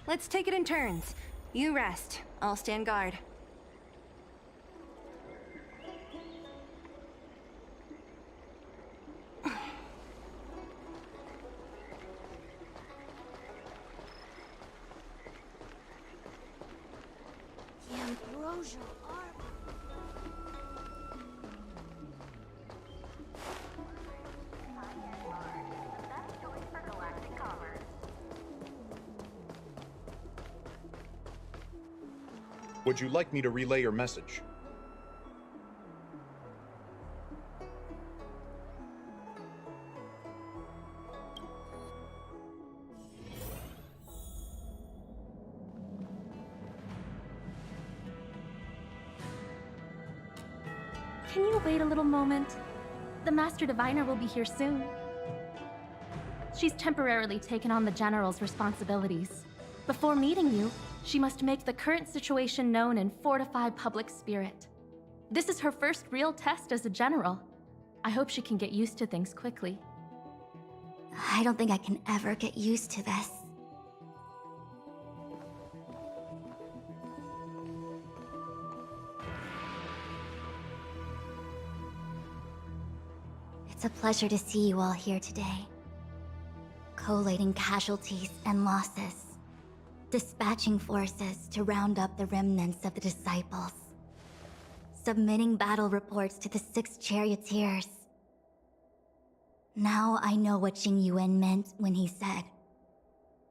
Let's take it in turns. You rest. I'll stand guard. The ambrosial arbor. Would you like me to relay your message? Can you wait a little moment? The Master Diviner will be here soon. She's temporarily taken on the General's responsibilities. Before meeting you, she must make the current situation known and fortify public spirit. This is her first real test as a General. I hope she can get used to things quickly. I don't think I can ever get used to this. It's a pleasure to see you all here today. Collating casualties and losses. Dispatching forces to round up the remnants of the disciples. Submitting battle reports to the 6 charioteers. Now I know what Jing Yuan meant when he said,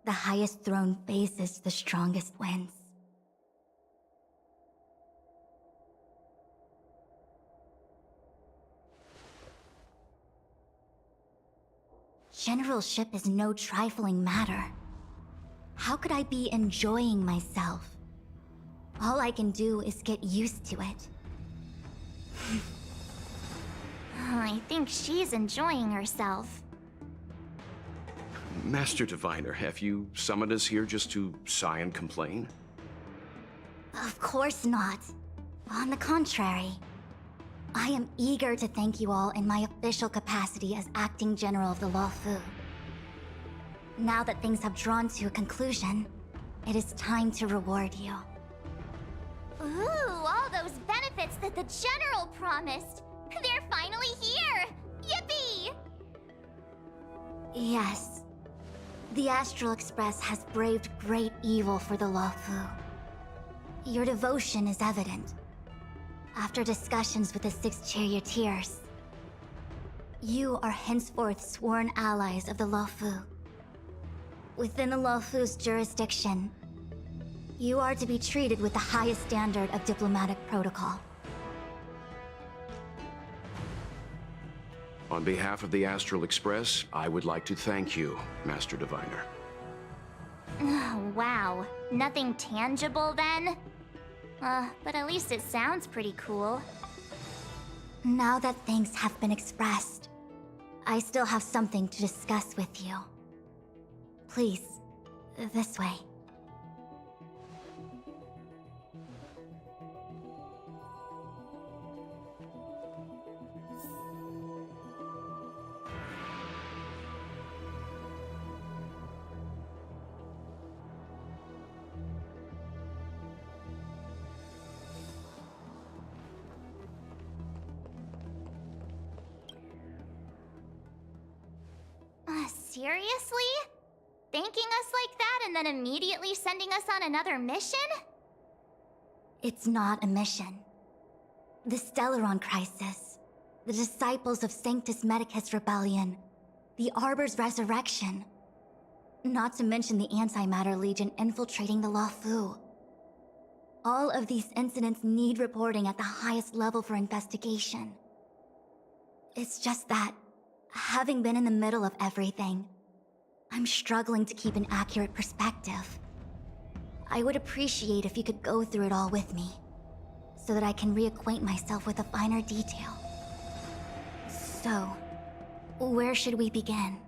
"The highest throne faces the strongest winds." Generalship is no trifling matter. How could I be enjoying myself? All I can do is get used to it. I think she's enjoying herself. Master Diviner, have you summoned us here just to sigh and complain? Of course not. On the contrary. I am eager to thank you all in my official capacity as Acting General of the Luofu. Now that things have drawn to a conclusion, it is time to reward you. Ooh, all those benefits that the General promised! They're finally here! Yippee! Yes. The Astral Express has braved great evil for the Luofu. Your devotion is evident. After discussions with the 6 charioteers, you are henceforth sworn allies of the Luofu. Within the Luofu's jurisdiction, you are to be treated with the highest standard of diplomatic protocol. On behalf of the Astral Express, I would like to thank you, Master Diviner. Wow, nothing tangible then? But at least it sounds pretty cool. Now that thanks have been expressed, I still have something to discuss with you. Please, this way. Seriously? Thanking us like that and then immediately sending us on another mission? It's not a mission. The Stellaron Crisis, the Disciples of Sanctus Medicus Rebellion, the Arbor's resurrection. Not to mention the Antimatter Legion infiltrating the Luofu. All of these incidents need reporting at the highest level for investigation. It's just that, having been in the middle of everything, I'm struggling to keep an accurate perspective. I would appreciate if you could go through it all with me, so that I can reacquaint myself with a finer detail. So, where should we begin?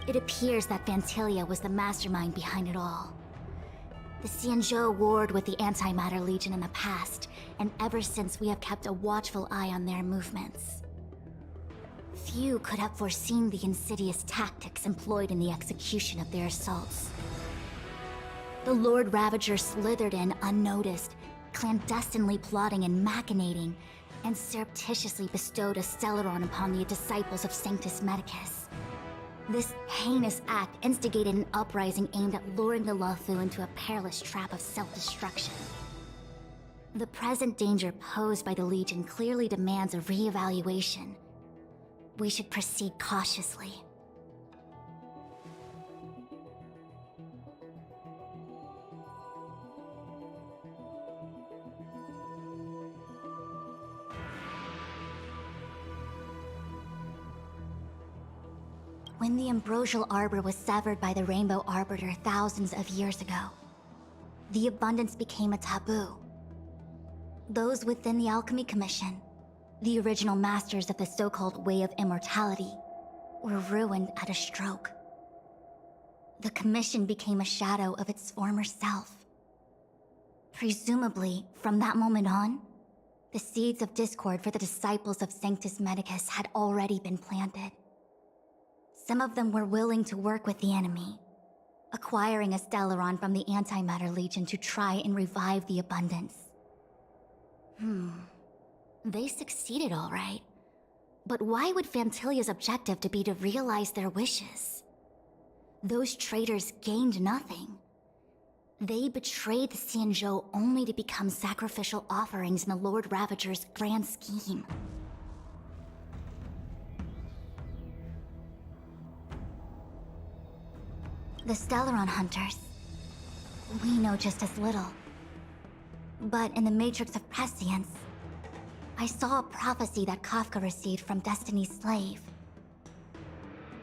It appears that Vantilia was the mastermind behind it all. The Xianzhou warred with the Antimatter Legion in the past, and ever since we have kept a watchful eye on their movements. Few could have foreseen the insidious tactics employed in the execution of their assaults. The Lord Ravager slithered in unnoticed, clandestinely plotting and machinating, and surreptitiously bestowed a Stellaron upon the disciples of Sanctus Medicus. This heinous act instigated an uprising aimed at luring the Luofu into a perilous trap of self-destruction. The present danger posed by the Legion clearly demands a re-evaluation. We should proceed cautiously. When the ambrosial arbor was severed by the Rainbow Arbiter thousands of years ago, the abundance became a taboo. Those within the Alchemy Commission, the original masters of the so-called Way of Immortality, were ruined at a stroke. The Commission became a shadow of its former self. Presumably, from that moment on, the seeds of discord for the disciples of Sanctus Medicus had already been planted. Some of them were willing to work with the enemy, acquiring a Stellaron from the Antimatter Legion to try and revive the abundance. They succeeded all right. But why would Fantilia's objective to be to realize their wishes? Those traitors gained nothing. They betrayed the Xianzhou only to become sacrificial offerings in the Lord Ravager's grand scheme. The Stellaron Hunters. We know just as little. But in the Matrix of Prescience, I saw a prophecy that Kafka received from Destiny's slave.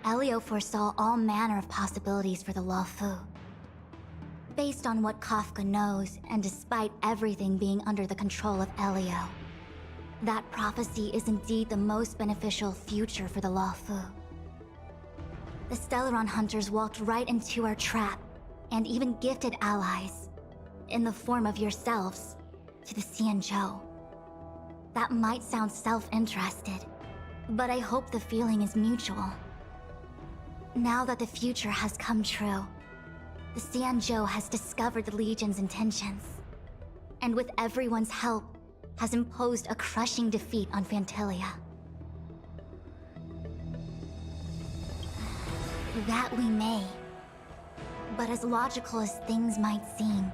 Elio foresaw all manner of possibilities for the Luofu. Based on what Kafka knows, and despite everything being under the control of Elio, that prophecy is indeed the most beneficial future for the Luofu. The Stellaron Hunters walked right into our trap, and even gifted allies, in the form of yourselves, to the Xianzhou. That might sound self-interested, but I hope the feeling is mutual. Now that the future has come true, the Xianzhou has discovered the Legion's intentions, and with everyone's help, has imposed a crushing defeat on Fantilia. That we may. But as logical as things might seem,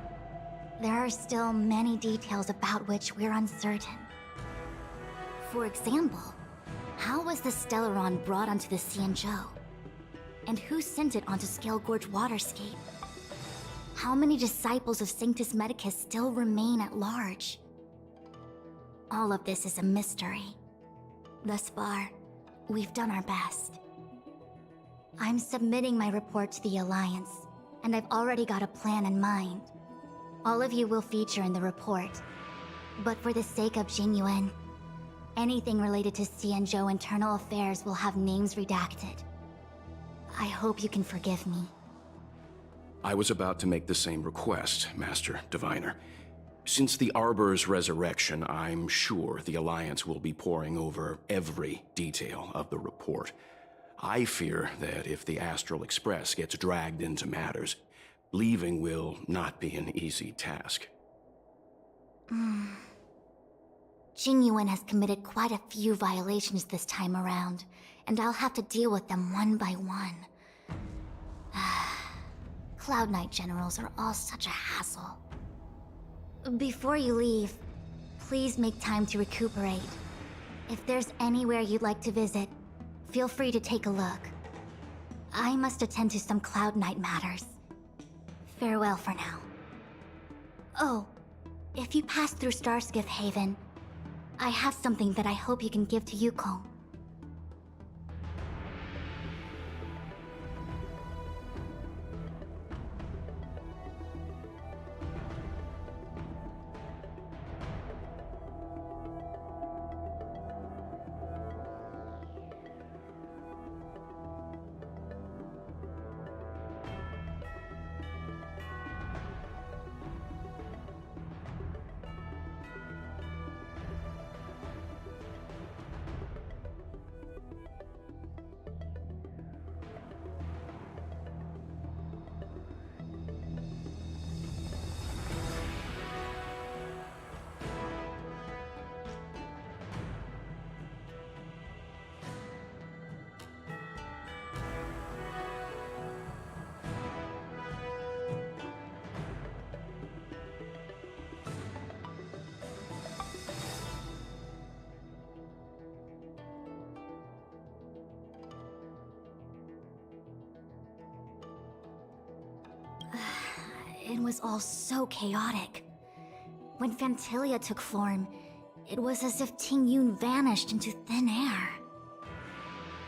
there are still many details about which we're uncertain. For example, how was the Stellaron brought onto the Xianzhou? And who sent it onto Scale Gorge Waterscape? How many disciples of Sanctus Medicus still remain at large? All of this is a mystery. Thus far, we've done our best. I'm submitting my report to the Alliance, and I've already got a plan in mind. All of you will feature in the report. But for the sake of Jinyuan, anything related to Xianzhou internal affairs will have names redacted. I hope you can forgive me. I was about to make the same request, Master Diviner. Since the Arbor's resurrection, I'm sure the Alliance will be poring over every detail of the report. I fear that if the Astral Express gets dragged into matters, leaving will not be an easy task. Jinyuan has committed quite a few violations this time around, and I'll have to deal with them one by one. Cloud Knight generals are all such a hassle. Before you leave, please make time to recuperate. If there's anywhere you'd like to visit, feel free to take a look. I must attend to some Cloud Knight matters. Farewell for now. Oh, if you pass through Starskiff Haven, I have something that I hope you can give to Yukong. it was all so chaotic. When Phantilia took form, it was as if Ting Yun vanished into thin air.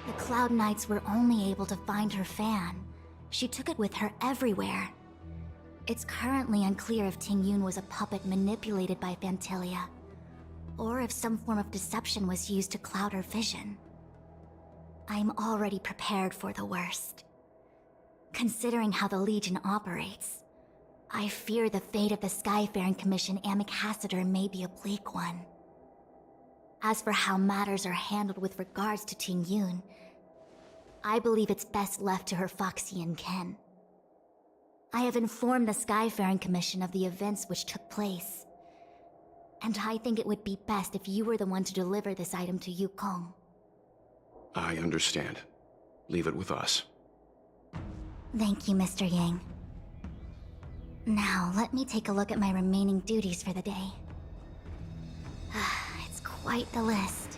The Cloud Knights were only able to find her fan. She took it with her everywhere. It's currently unclear if Ting Yun was a puppet manipulated by Phantilia, or if some form of deception was used to cloud her vision. I'm already prepared for the worst. Considering how the Legion operates, I fear the fate of the Skyfaring Commission ambassador may be a bleak one. As for how matters are handled with regards to Ting Yun, I believe it's best left to her Foxian kin. I have informed the Skyfaring Commission of the events which took place, and I think it would be best if you were the one to deliver this item to Yukong. I understand. Leave it with us. Thank you, Mr. Yang. Now, let me take a look at my remaining duties for the day. It's quite the list.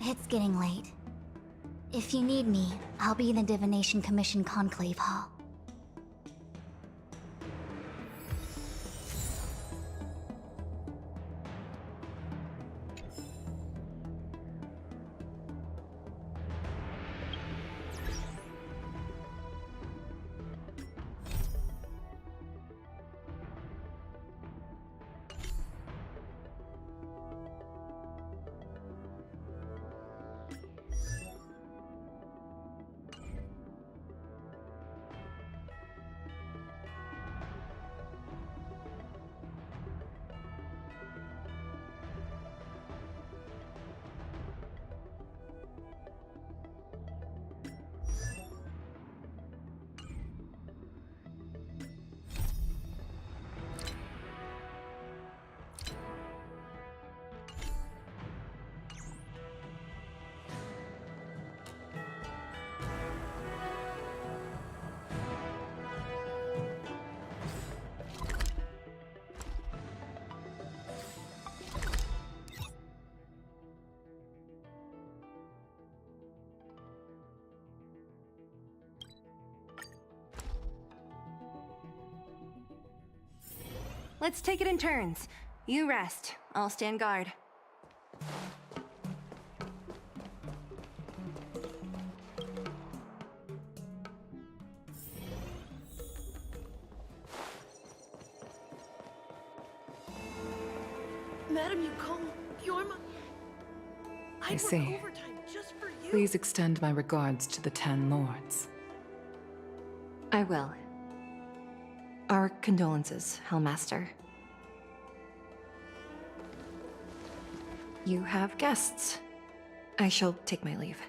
It's getting late. If you need me, I'll be in the Divination Commission Conclave Hall. Let's take it in turns. You rest. I'll stand guard. Madam Yukong, you're my... I see. Overtime just for you. Please extend my regards to the 10 lords. I will. Our condolences, Hellmaster. You have guests. I shall take my leave.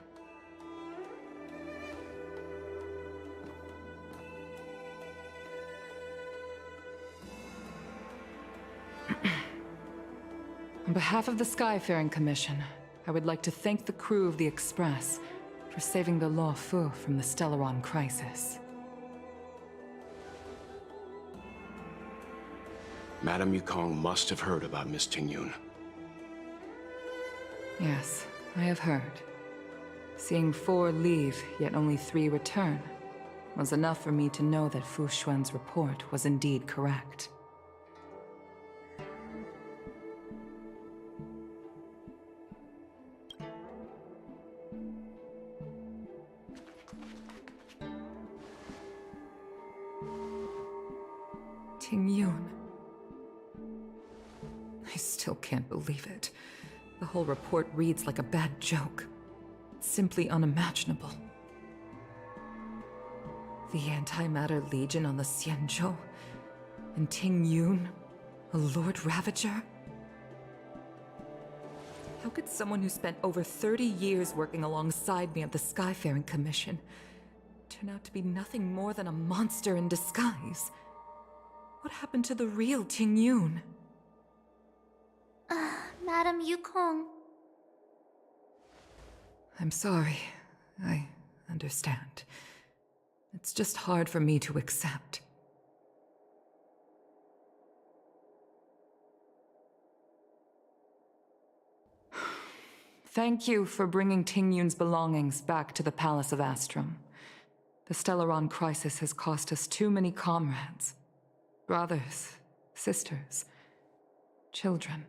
On behalf of the Skyfaring Commission, I would like to thank the crew of the Express for saving the Law Fu from the Stellaron crisis. Madame Yukong must have heard about Miss Ting Yun. Yes, I have heard. Seeing 4 leave, yet only 3 return, was enough for me to know that Fu Xuan's report was indeed correct. Ting Yun. I still can't believe it. The whole report reads like a bad joke. It's simply unimaginable. The Antimatter Legion on the Xianzhou, and Ting Yun, a Lord Ravager? How could someone who spent over 30 years working alongside me at the Skyfaring Commission turn out to be nothing more than a monster in disguise? What happened to the real Ting Yun? Madam Yukong. I'm sorry. I understand. It's just hard for me to accept. Thank you for bringing Ting Yun's belongings back to the Palace of Astrum. The Stellaron crisis has cost us too many comrades. brothers, sisters, children.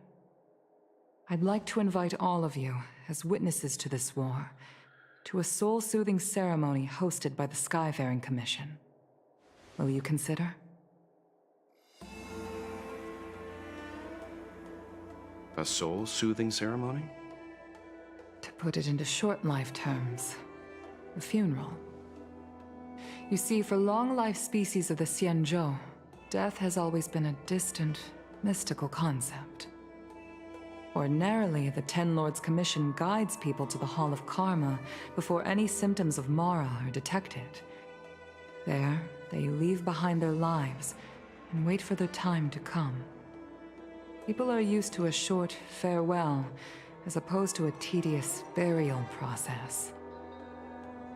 I'd like to invite all of you, as witnesses to this war, to a soul-soothing ceremony hosted by the Skyfaring Commission. Will you consider? A soul-soothing ceremony? To put it into short life terms, a funeral. You see, for long-life species of the Xianzhou, death has always been a distant, mystical concept. Ordinarily, the Ten Lords Commission guides people to the Hall of Karma before any symptoms of Mara are detected. There, they leave behind their lives and wait for their time to come. People are used to a short farewell as opposed to a tedious burial process.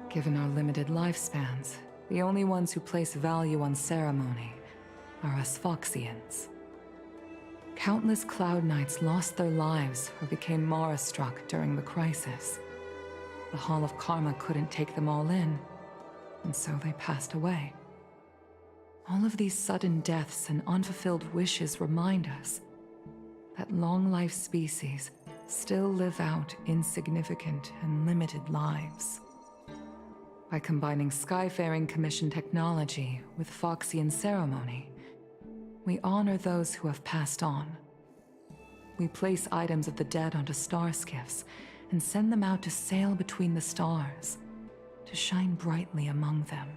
Given our limited lifespans, the only ones who place value on ceremony are us Foxians. Countless Cloud Knights lost their lives or became Mara-struck during the crisis. The Hall of Karma couldn't take them all in, and so they passed away. All of these sudden deaths and unfulfilled wishes remind us that long-life species still live out insignificant and limited lives. By combining Skyfaring Commission technology with Foxian ceremony, we honor those who have passed on. We place items of the dead onto star skiffs and send them out to sail between the stars, to shine brightly among them.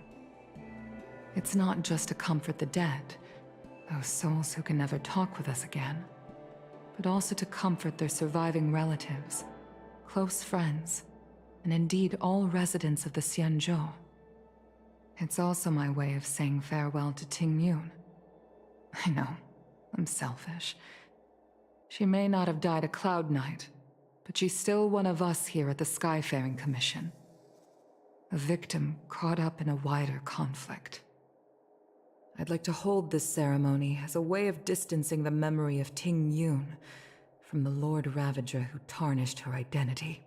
It's not just to comfort the dead, those souls who can never talk with us again, but also to comfort their surviving relatives, close friends, and indeed all residents of the Xianzhou. It's also my way of saying farewell to Ting Yun. I know, I'm selfish. She may not have died a Cloud Knight, but she's still one of us here at the Skyfaring Commission. A victim caught up in a wider conflict. I'd like to hold this ceremony as a way of distancing the memory of Ting Yun from the Lord Ravager who tarnished her identity.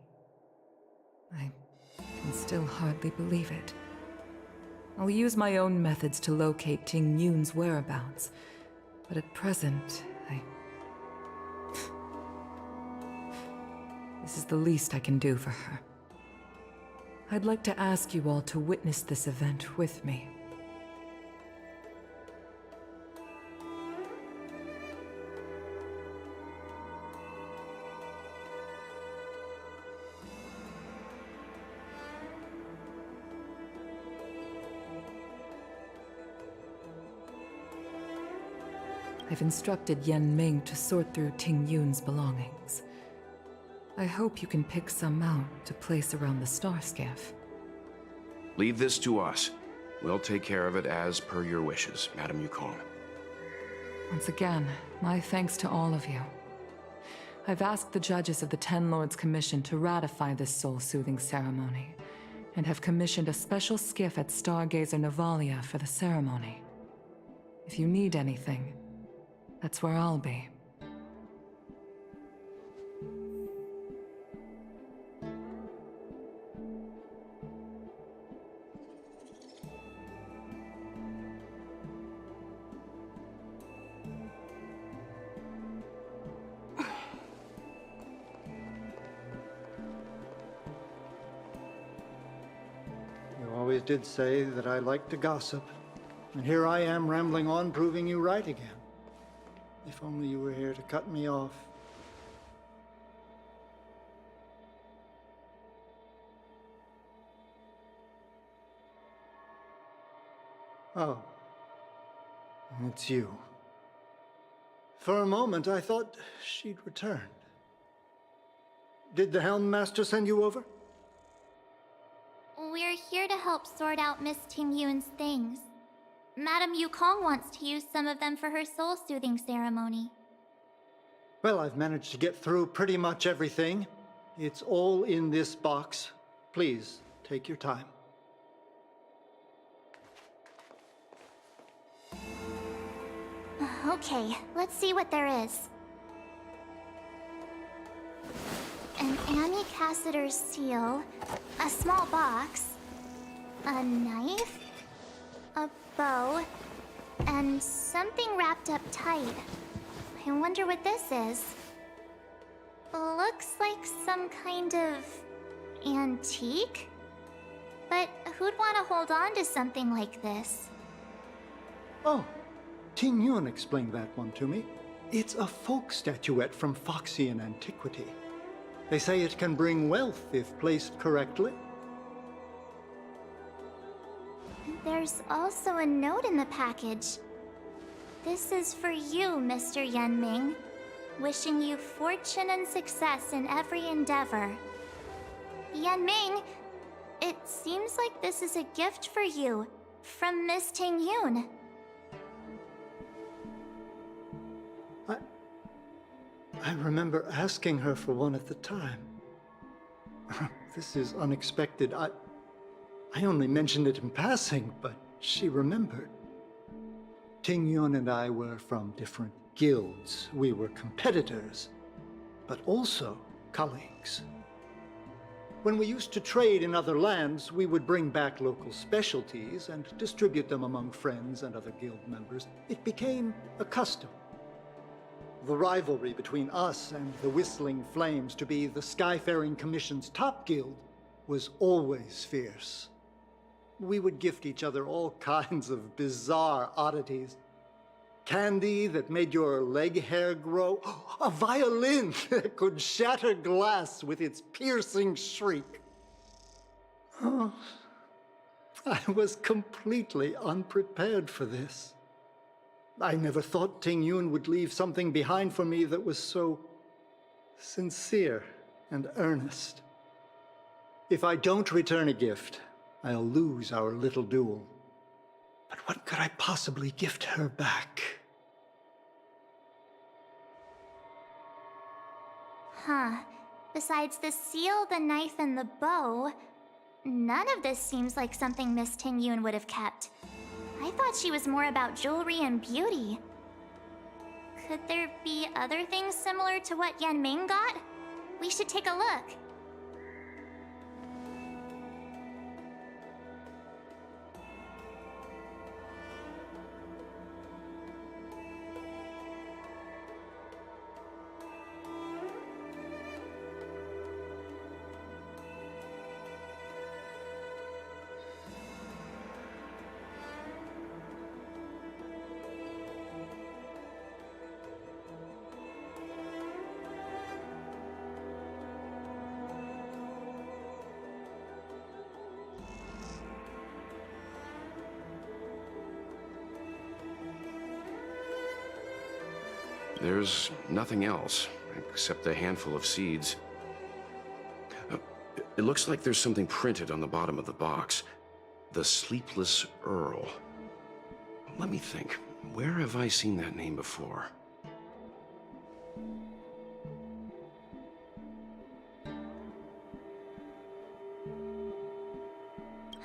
I can still hardly believe it. I'll use my own methods to locate Ting Yun's whereabouts, but at present, This is the least I can do for her. I'd like to ask you all to witness this event with me. I've instructed Yen Ming to sort through Ting Yun's belongings. I hope you can pick some out to place around the star skiff. Leave this to us. We'll take care of it as per your wishes, Madame Yukong. Once again, my thanks to all of you. I've asked the judges of the Ten Lords Commission to ratify this soul-soothing ceremony, and have commissioned a special skiff at Stargazer Navalia for the ceremony. If you need anything, that's where I'll be. You always did say that I like to gossip, and here I am rambling on, proving you right again. If only you were here to cut me off. Oh. It's you. For a moment, I thought she'd returned. Did the Helm Master send you over? We're here to help sort out Miss Ting Yun's things. Madame Yukong wants to use some of them for her soul-soothing ceremony. Well, I've managed to get through pretty much everything. It's all in this box. Please, take your time. Okay, let's see what there is. An Amy Cassiter's seal, a small box, a knife, a bow, And something wrapped up tight. I wonder what this is. Looks like some kind of antique? But who'd want to hold on to something like this? Oh, Ting Yun explained that one to me. It's a folk statuette from Foxian antiquity. They say it can bring wealth if placed correctly. There's also a note in the package. This is for you, Mr. Yenming. Wishing you fortune and success in every endeavor. Yenming, it seems like this is a gift for you from Miss Ting Yun. I remember asking her for one at the time. This is unexpected. I only mentioned it in passing, but she remembered. Ting Yun and I were from different guilds. We were competitors, but also colleagues. When we used to trade in other lands, we would bring back local specialties and distribute them among friends and other guild members. It became a custom. The rivalry between us and the Whistling Flames to be the Skyfaring Commission's top guild was always fierce. We would gift each other all kinds of bizarre oddities. Candy that made your leg hair grow. A violin that could shatter glass with its piercing shriek. Oh, I was completely unprepared for this. I never thought Ting Yun would leave something behind for me that was so sincere and earnest. If I don't return a gift, I'll lose our little duel. But what could I possibly gift her back? Huh. Besides the seal, the knife, and the bow, none of this seems like something Miss Ting Yun would have kept. I thought she was more about jewelry and beauty. Could there be other things similar to what Yenming got? We should take a look. There's nothing else, except a handful of seeds. It looks like there's something printed on the bottom of the box. The Sleepless Earl. Let me think. Where have I seen that name before?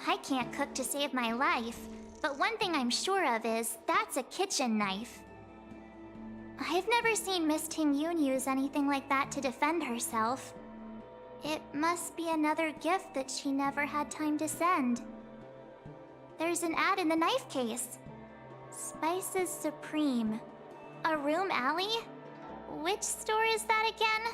I can't cook to save my life, but one thing I'm sure of is that's a kitchen knife. I've never seen Miss Ting Yun use anything like that to defend herself. It must be another gift that she never had time to send. There's an ad in the knife case. Spices Supreme. A room alley? Which store is that again?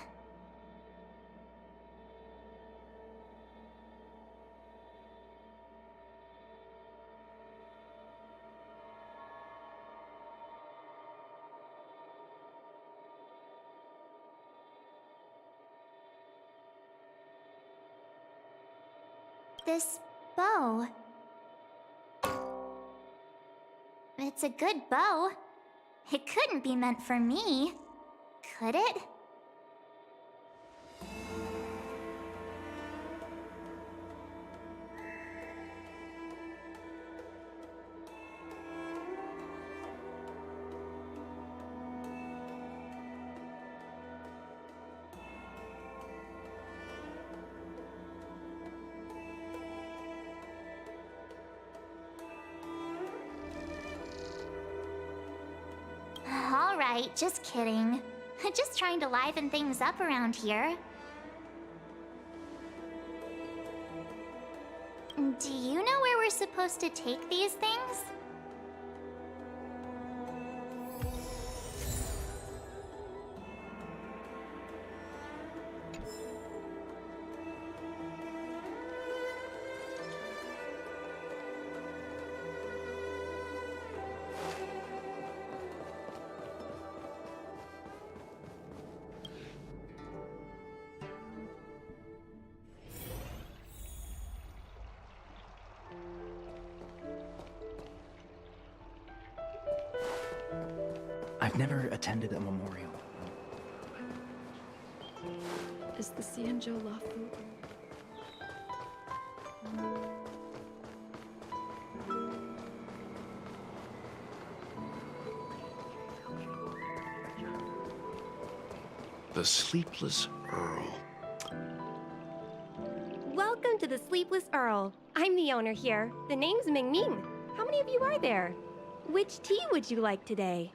This bow. It's a good bow. It couldn't be meant for me, could it? Alright, just kidding. Just trying to liven things up around here. Do you know where we're supposed to take these things? I've never attended a memorial. Is the Xianzhou Lafu? The Sleepless Earl. Welcome to the Sleepless Earl. I'm the owner here. The name's Ming Ming. How many of you are there? Which tea would you like today?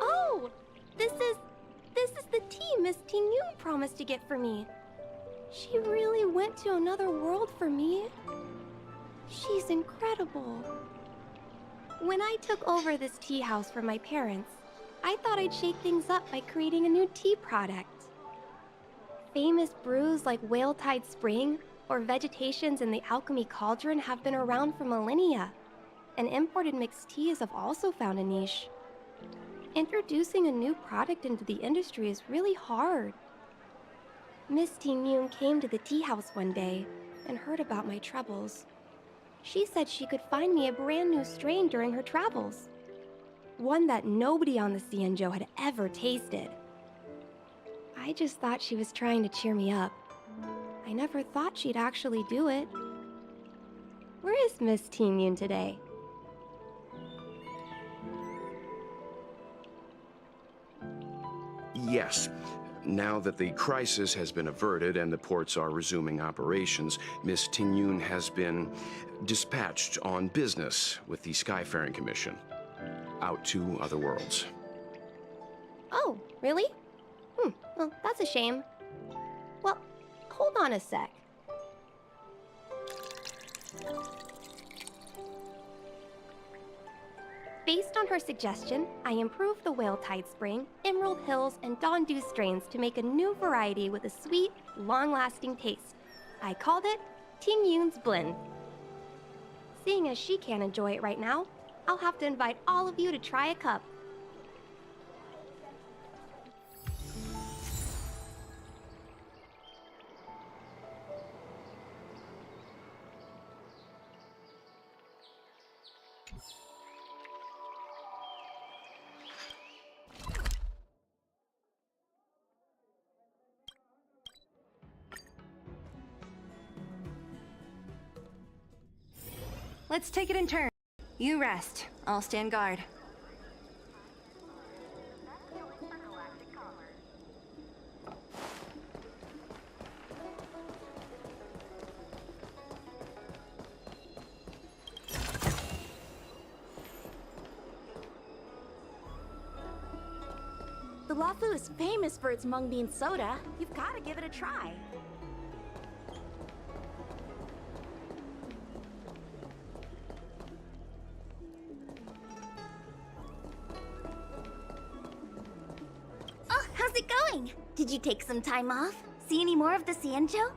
Oh, this is the tea Miss Ting Yun promised to get for me. She really went to another world for me. She's incredible. When I took over this tea house from my parents, I thought I'd shake things up by creating a new tea product. Famous brews like Whale Tide Spring or Vegetations in the Alchemy Cauldron have been around for millennia, and imported mixed teas have also found a niche. Introducing a new product into the industry is really hard. Miss Ting Yun came to the tea house one day and heard about my troubles. She said she could find me a brand new strain during her travels. One that nobody on the Xianzhou had ever tasted. I just thought she was trying to cheer me up. I never thought she'd actually do it. Where is Miss Ting Yun today? Yes. Now that the crisis has been averted and the ports are resuming operations, Miss Ting Yun has been dispatched on business with the Skyfaring Commission, out to other worlds. Oh, really? Well, that's a shame. Well, hold on a sec. Based on her suggestion, I improved the Whale Tide Spring, Emerald Hills, and Dawn Dew strains to make a new variety with a sweet, long-lasting taste. I called it Ting Yun's Blend. Seeing as she can't enjoy it right now, I'll have to invite all of you to try a cup. Let's take it in turn. You rest. I'll stand guard. The Lafu is famous for its mung bean soda. You've got to give it a try. Oh, how's it going? Did you take some time off? See any more of the Xianzhou?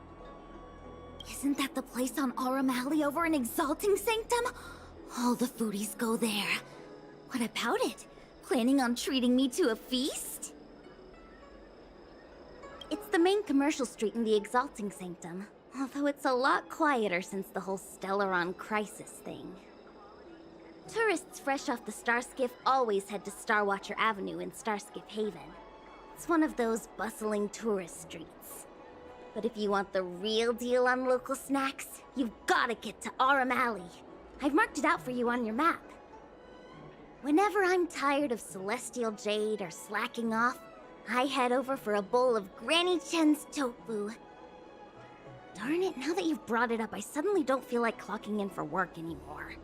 Isn't that the place on Aurum Alley over in Exalting Sanctum? All the foodies go there. What about it? Planning on treating me to a feast? It's the main commercial street in the Exalting Sanctum, although it's a lot quieter since the whole Stellaron crisis thing. Tourists fresh off the Starskiff always head to Starwatcher Avenue in Starskiff Haven. It's one of those bustling tourist streets. But if you want the real deal on local snacks, you've gotta get to Aurum Alley. I've marked it out for you on your map. Whenever I'm tired of Celestial Jade or slacking off, I head over for a bowl of Granny Chen's tofu. Darn it, now that you've brought it up, I suddenly don't feel like clocking in for work anymore.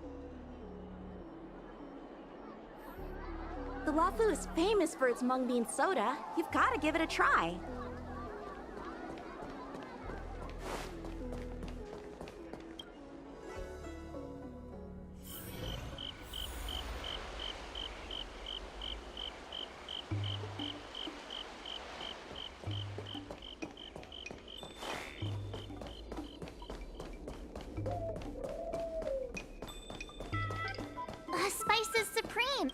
The Lafu is famous for its mung bean soda. You've got to give it a try. Spices Supreme!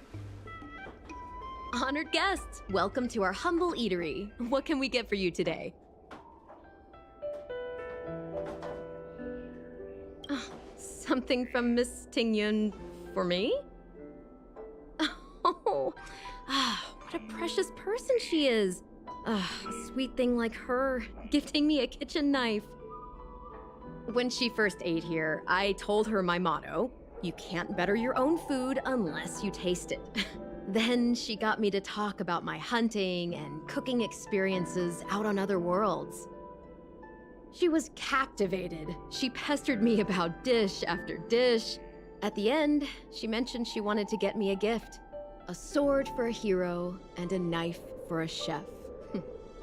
Honored guests, welcome to our humble eatery. What can we get for you today? Something from Miss Tingyun for me? Oh, what a precious person she is. A sweet thing like her, gifting me a kitchen knife. When she first ate here, I told her my motto: you can't better your own food unless you taste it. Then she got me to talk about my hunting and cooking experiences out on other worlds. She was captivated. She pestered me about dish after dish. At the end, she mentioned she wanted to get me a gift. A sword for a hero and a knife for a chef.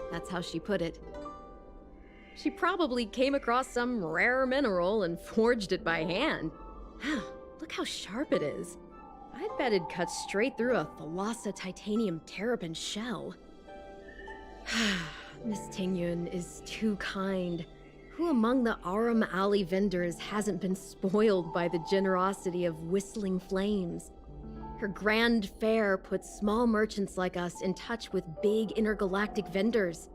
That's how she put it. She probably came across some rare mineral and forged it by hand. Look how sharp it is. I bet it'd cut straight through a Thalassa titanium terrapin shell. Miss Tingyun is too kind. Who among the Aram Alley vendors hasn't been spoiled by the generosity of whistling flames? Her grand fare puts small merchants like us in touch with big intergalactic vendors.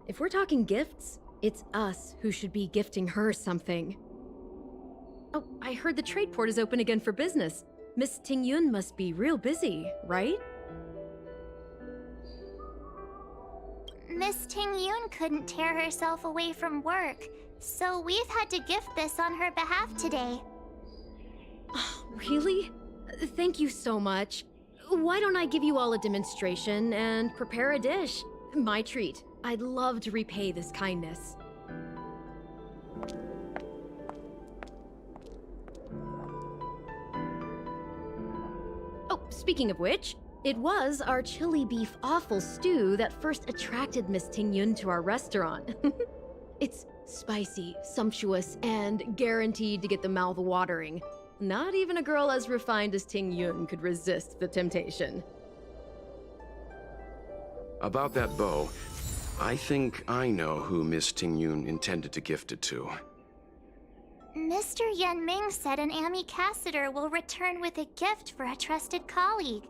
If we're talking gifts, it's us who should be gifting her something. Oh, I heard the trade port is open again for business. Miss Tingyun must be real busy, right? Miss Tingyun couldn't tear herself away from work, so we've had to gift this on her behalf today. Oh, really? Thank you so much. Why don't I give you all a demonstration and prepare a dish? My treat. I'd love to repay this kindness. Oh, speaking of which, it was our chili beef offal stew that first attracted Miss Tingyun to our restaurant. It's spicy, sumptuous, and guaranteed to get the mouth watering. Not even a girl as refined as Tingyun could resist the temptation. About that bow, I think I know who Miss Tingyun intended to gift it to. Mr. Yen Ming said an ambassador will return with a gift for a trusted colleague.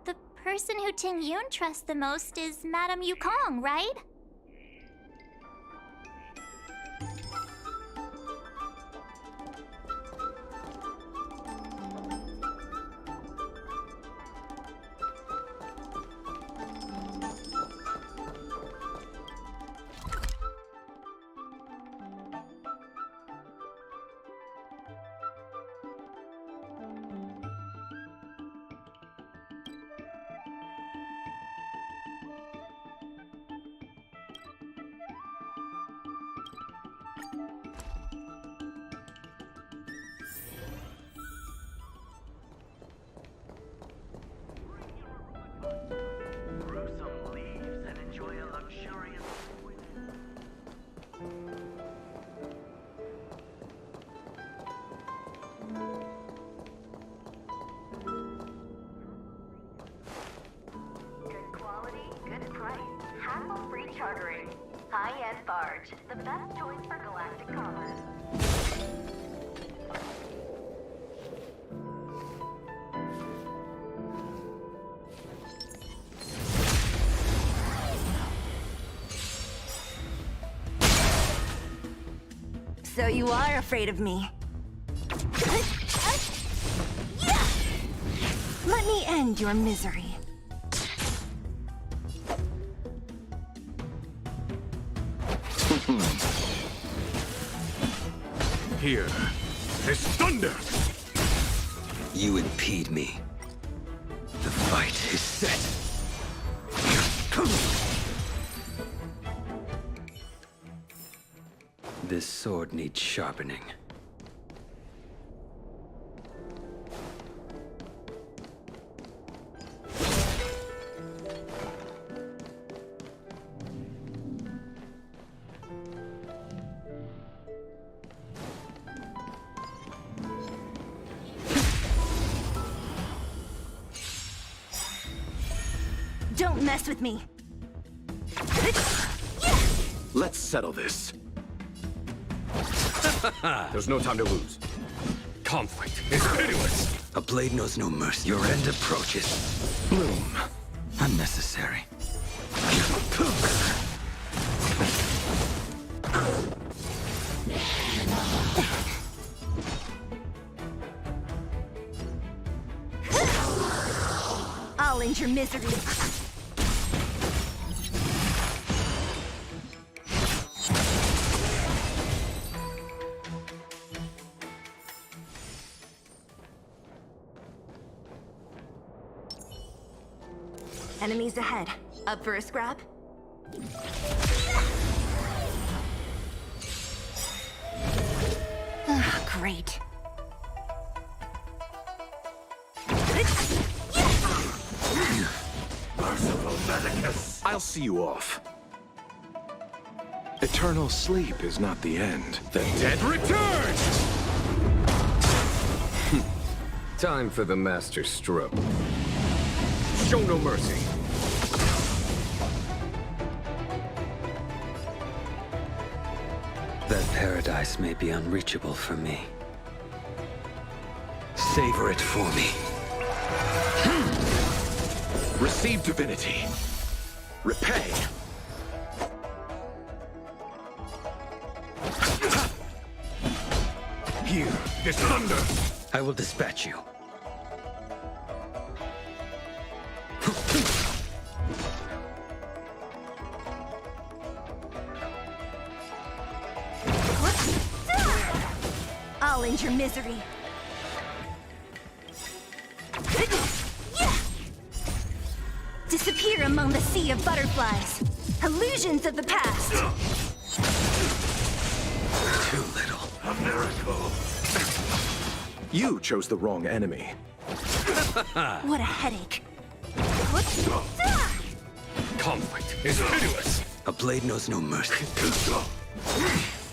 The person who Tingyun trusts the most is Madame Yukong, right? Chartering. High-end barge. The best choice for galactic commerce. So you are afraid of me. Let me end your misery. Here is thunder! You impede me. The fight is set. This sword needs sharpening. Don't mess with me. Let's settle this. There's no time to lose. Conflict is pitiless. A blade knows no mercy. Your end approaches. Bloom. Unnecessary. I'll end your misery. Enemies ahead. Up for a scrap? Great. Merciful Medicus. I'll see you off. Eternal sleep is not the end. The dead return! Time for the master stroke. Show no mercy. That paradise may be unreachable for me. Savor it for me. Receive divinity. Repay. Here, this thunder. I will dispatch you. I'll end your misery. Disappear among the sea of butterflies. Illusions of the past. Too little. A miracle. You chose the wrong enemy. What a headache. Conflict is pitiless. A blade knows no mercy.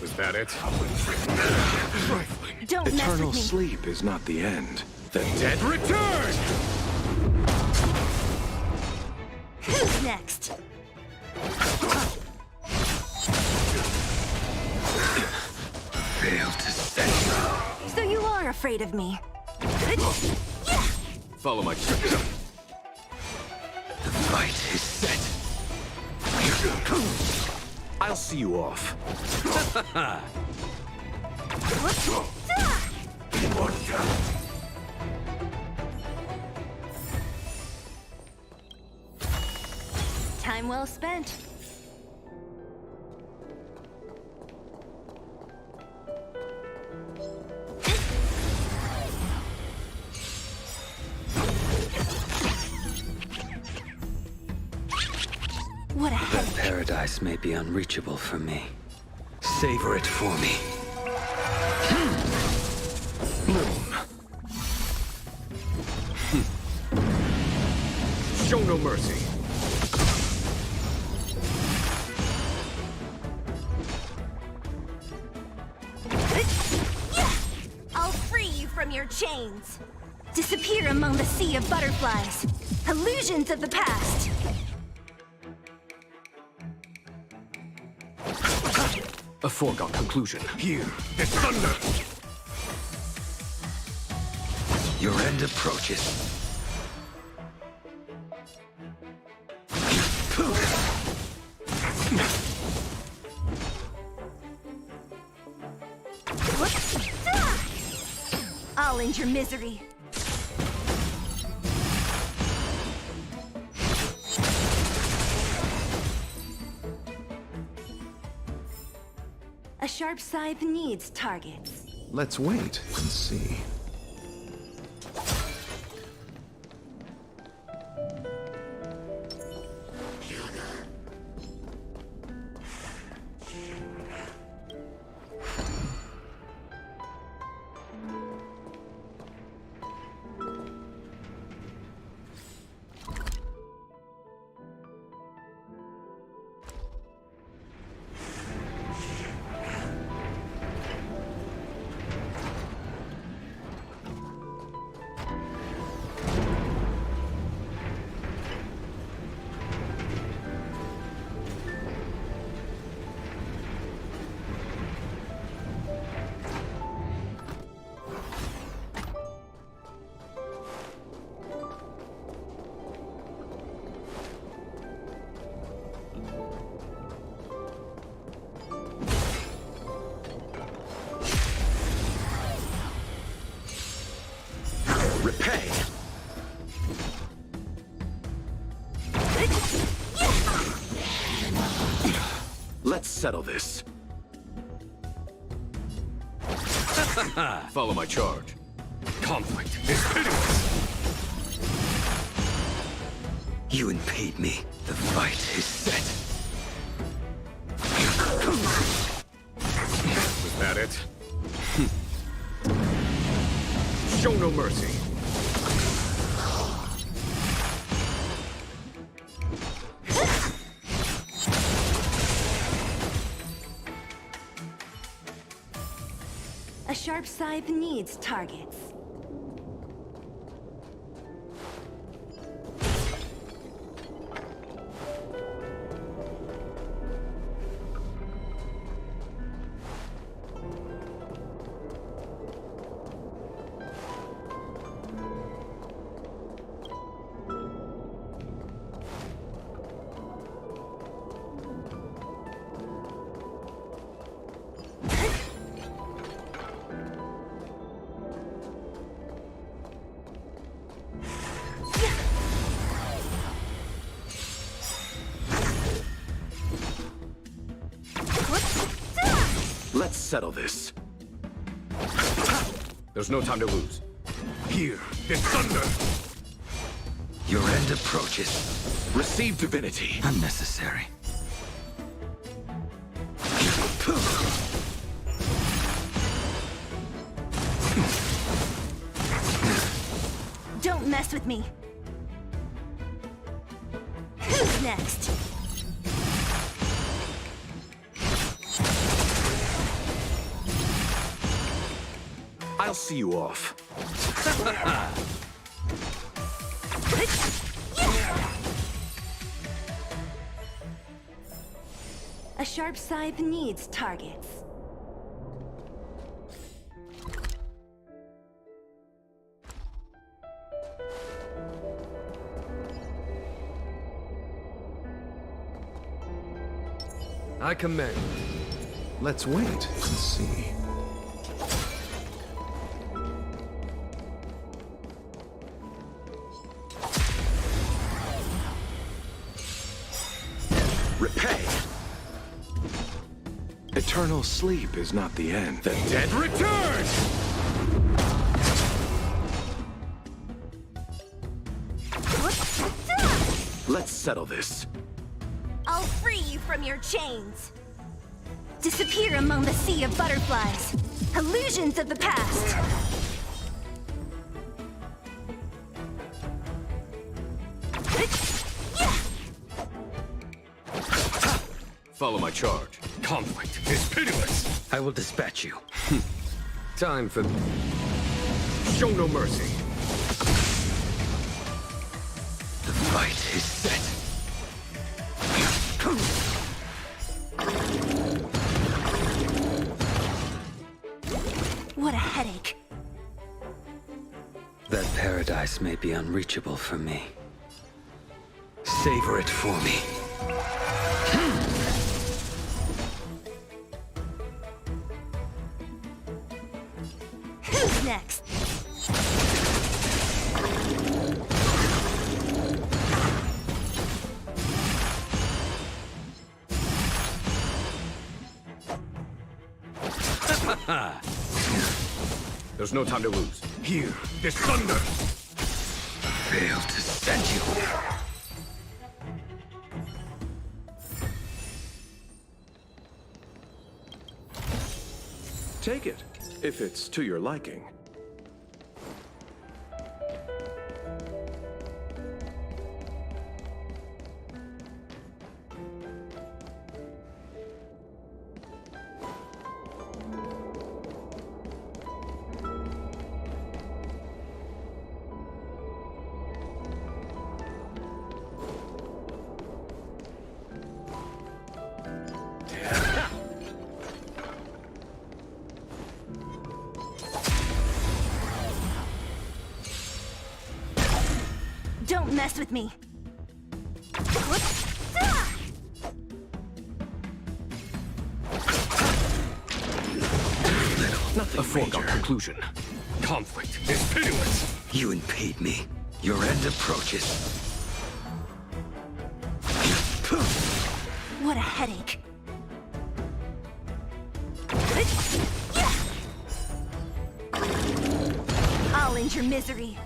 Was that it? Don't mess Eternal with me. sleep is not the end. The dead return! Who's next? Fail to stand. So you are afraid of me. Follow my... The fight is set. I'll see you off. Time well spent. What a That headache. paradise may be unreachable for me. Savor it for me. Show no mercy. I'll free you from your chains. Disappear among the sea of butterflies. Illusions of the past. A foregone conclusion. Here, this thunder. Your end approaches. I'll end your misery. A sharp scythe needs targets. Let's wait and see. Repay. Let's settle this. Follow my charge. Conflict is pitiless. You impede me. The fight is set. Was that it? Show no mercy. A sharp scythe needs targets. Let's settle this. There's no time to lose. Here is thunder. Your end approaches. Receive divinity. Unnecessary. Don't mess with me. Who's next? I'll see you off. A sharp scythe needs targets. I commend. Let's wait and see. Repay. Eternal sleep is not the end. The dead return! Let's settle this. I'll free you from your chains. Disappear among the sea of butterflies. Illusions of the past. Follow my charge. Conflict is pitiless. I will dispatch you. Time for... Show no mercy. The fight is set. What a headache. That paradise may be unreachable for me. Savor it for me. Who's next? There's no time to lose. Here is thunder. Fail to send you. Take it, if it's to your liking. Don't mess with me. A foregone conclusion. Conflict is pitiless. You impede me. Your end approaches. What a headache. I'll end your misery.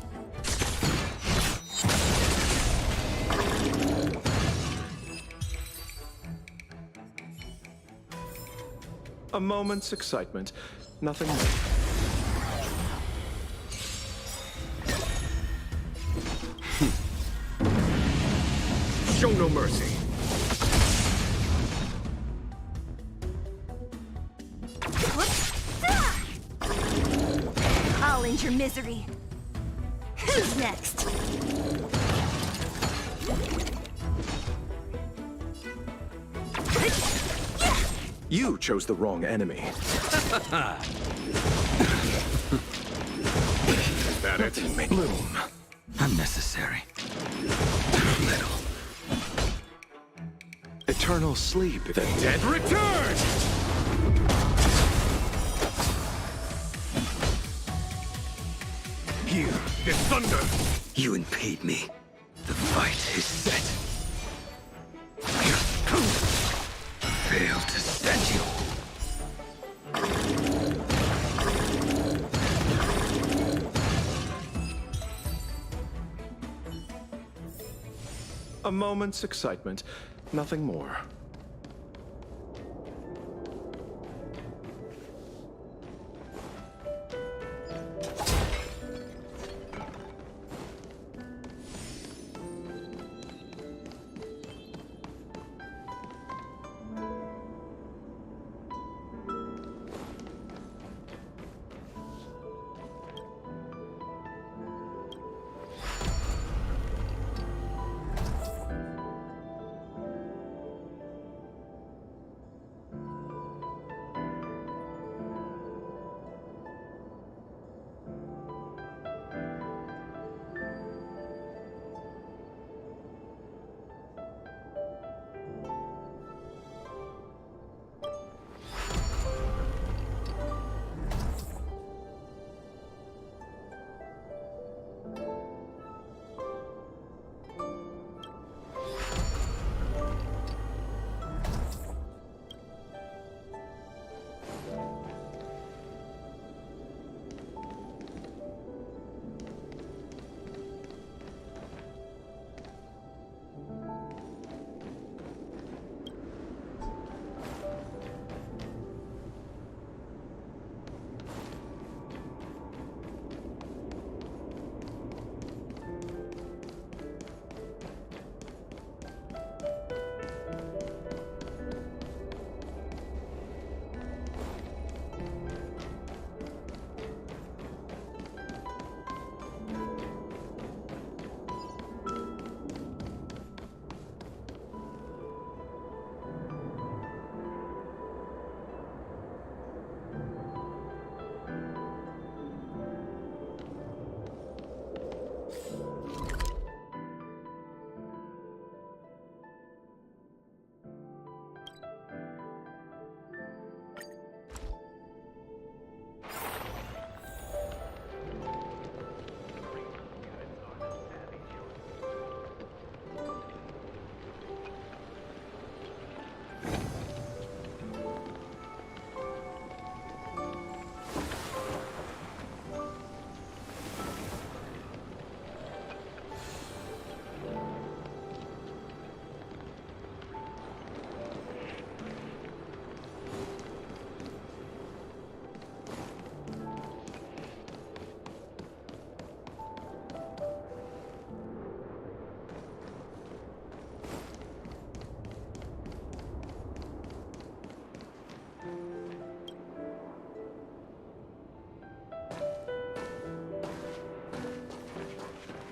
A moment's excitement, nothing more. Show no mercy. I'll end your misery. Who's next? You chose the wrong enemy. That it? Bloom. Unnecessary. Little. Eternal sleep. The dead return! Here, is thunder! You impede me. The fight is set. Fail to stand you. A moment's excitement, nothing more.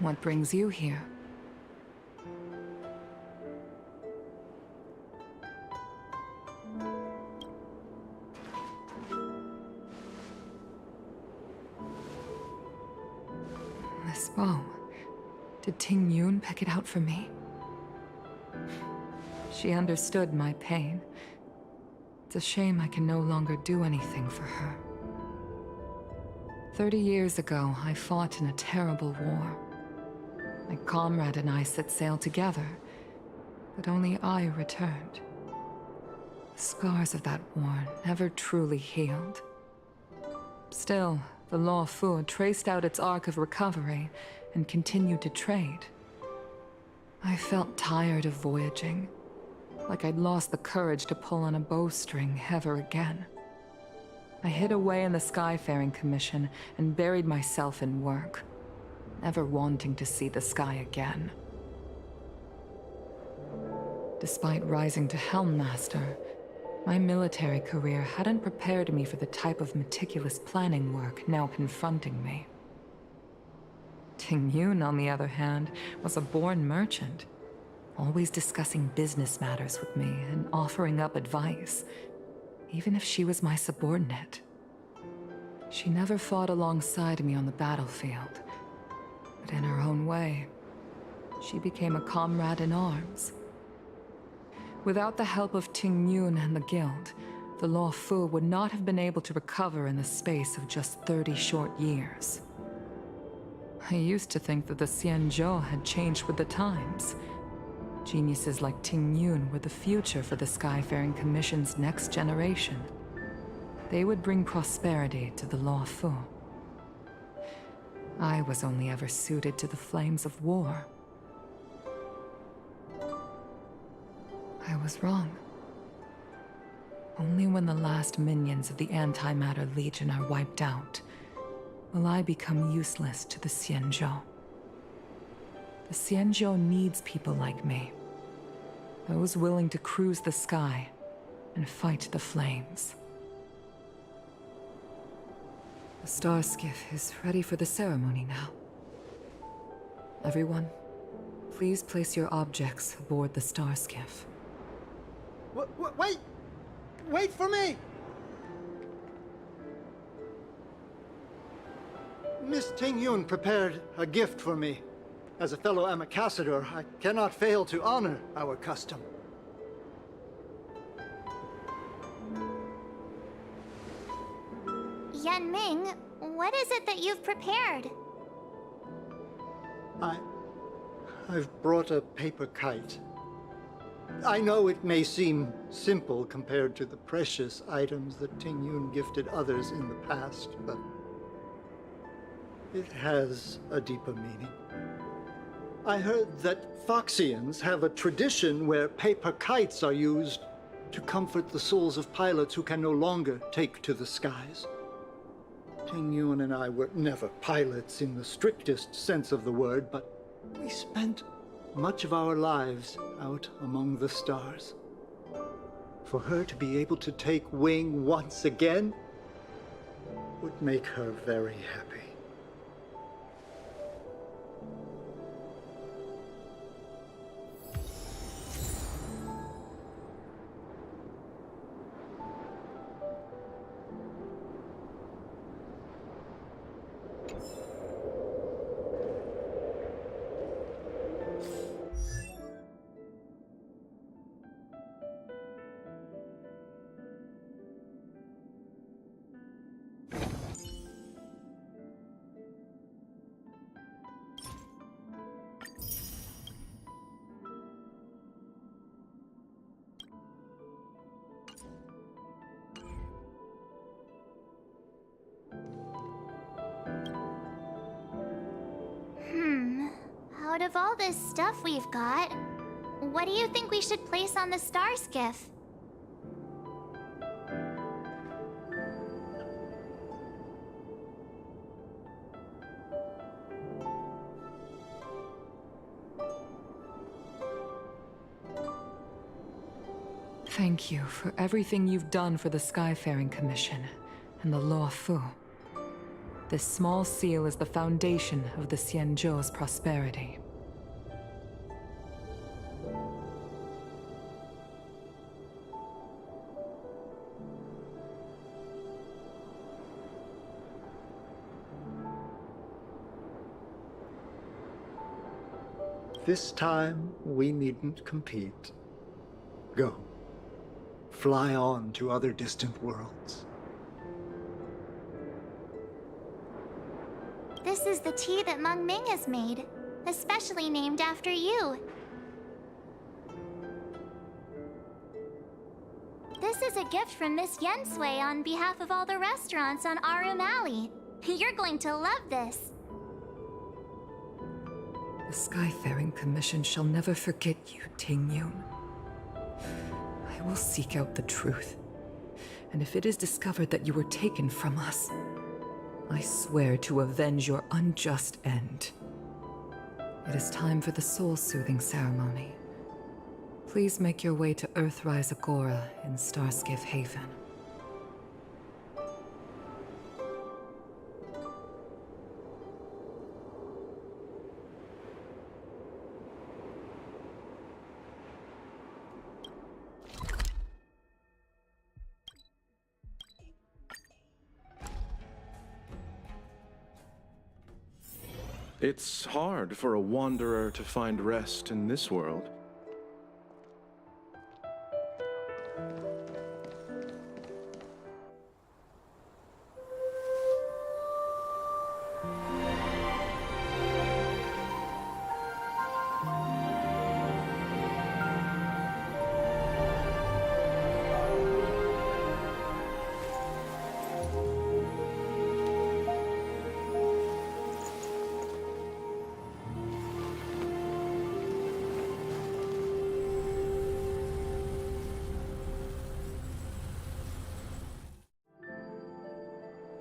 What brings you here? This bow. Did Ting Yun pick it out for me? She understood my pain. It's a shame I can no longer do anything for her. 30 years ago, I fought in a terrible war. My comrade and I set sail together, but only I returned. Scars of that war never truly healed. Still, the Law Fu traced out its arc of recovery and continued to trade. I felt tired of voyaging, like I'd lost the courage to pull on a bowstring ever again. I hid away in the Skyfaring Commission and buried myself in work, never wanting to see the sky again. Despite rising to Helm Master, my military career hadn't prepared me for the type of meticulous planning work now confronting me. Ting Yun, on the other hand, was a born merchant, always discussing business matters with me and offering up advice, even if she was my subordinate. She never fought alongside me on the battlefield, but in her own way, she became a comrade in arms. Without the help of Ting Yun and the Guild, the Law Fu would not have been able to recover in the space of just 30 short years. I used to think that the Xianzhou had changed with the times. Geniuses like Ting Yun were the future for the Skyfaring Commission's next generation. They would bring prosperity to the Law Fu. I was only ever suited to the flames of war. I was wrong. Only when the last minions of the Antimatter Legion are wiped out will I become useless to the Xianzhou. The Xianzhou needs people like me. Those willing to cruise the sky and fight the flames. The star skiff is ready for the ceremony now. Everyone, please place your objects aboard the star skiff. Wait! Wait for me! Miss Ting Yun prepared a gift for me. As a fellow ambassador, I cannot fail to honor our custom. Yan Ming, what is it that you've prepared? I've brought a paper kite. I know it may seem simple compared to the precious items that Ting Yun gifted others in the past, but it has a deeper meaning. I heard that Foxians have a tradition where paper kites are used to comfort the souls of pilots who can no longer take to the skies. Ting Yun and I were never pilots in the strictest sense of the word, but we spent much of our lives out among the stars. For her to be able to take wing once again would make her very happy. Out of all this stuff we've got, what do you think we should place on the star skiff? Thank you for everything you've done for the Skyfaring Commission and the Law Fu. This small seal is the foundation of the Xianzhou's prosperity. This time, we needn't compete. Go. Fly on to other distant worlds. This is the tea that Meng Ming has made, especially named after you. This is a gift from Miss Yensui on behalf of all the restaurants on Arum Alley. You're going to love this. The Skyfaring Commission shall never forget you, Ting-Yun. I will seek out the truth. And if it is discovered that you were taken from us, I swear to avenge your unjust end. It is time for the soul-soothing ceremony. Please make your way to Earthrise Agora in Starskiff Haven. It's hard for a wanderer to find rest in this world.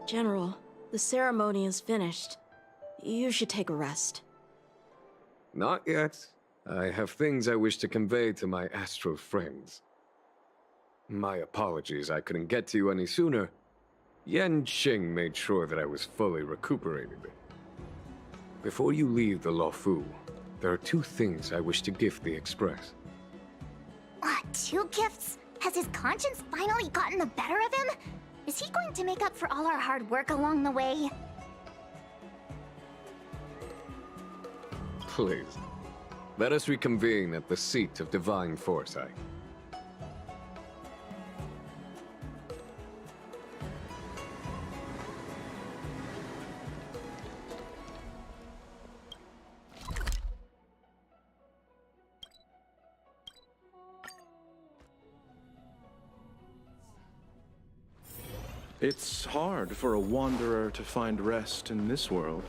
General, the ceremony is finished. You should take a rest. Not yet. I have things I wish to convey to my astral friends. My apologies I couldn't get to you any sooner. Yan Qing made sure that I was fully recuperated. Before you leave the Luofu, there are 2 things I wish to gift the Express. 2 gifts? Has his conscience finally gotten the better of him? Is he going to make up for all our hard work along the way? Please, let us reconvene at the seat of divine foresight. It's hard for a wanderer to find rest in this world.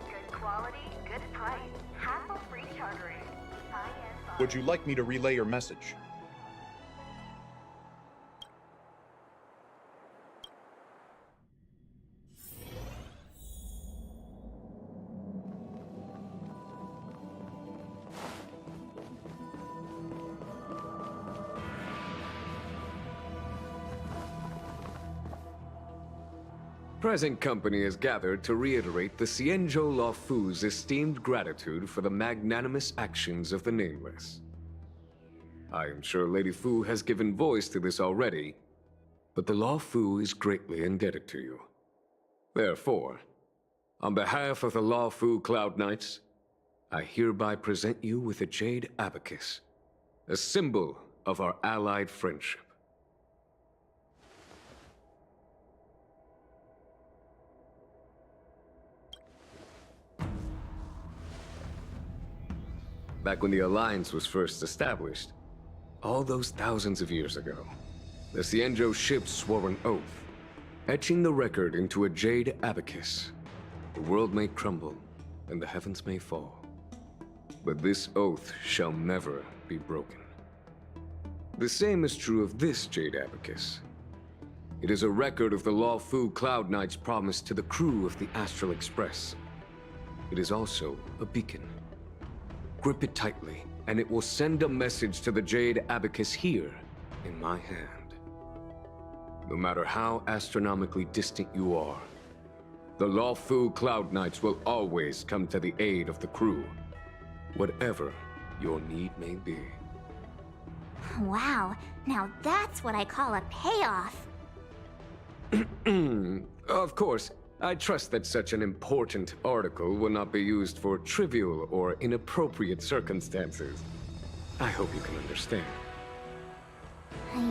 Good quality, good price. Hassle-free chartering. High-end. Would you like me to relay your message? Present company is gathered to reiterate the Xianzhou Luofu's esteemed gratitude for the magnanimous actions of the Nameless. I am sure Lady Fu has given voice to this already, but the Luofu is greatly indebted to you. Therefore, on behalf of the Luofu Cloud Knights, I hereby present you with a Jade Abacus, a symbol of our allied friendship. Back when the Alliance was first established, all those thousands of years ago, the Xianzhou ships swore an oath, etching the record into a Jade Abacus. The world may crumble, and the heavens may fall, but this oath shall never be broken. The same is true of this Jade Abacus. It is a record of the Luofu Cloud Knight's promise to the crew of the Astral Express. It is also a beacon. Grip it tightly, and it will send a message to the Jade Abacus here, in my hand. No matter how astronomically distant you are, the Luofu Cloud Knights will always come to the aid of the crew, whatever your need may be. Wow, now that's what I call a payoff. Of course, I trust that such an important article will not be used for trivial or inappropriate circumstances. I hope you can understand.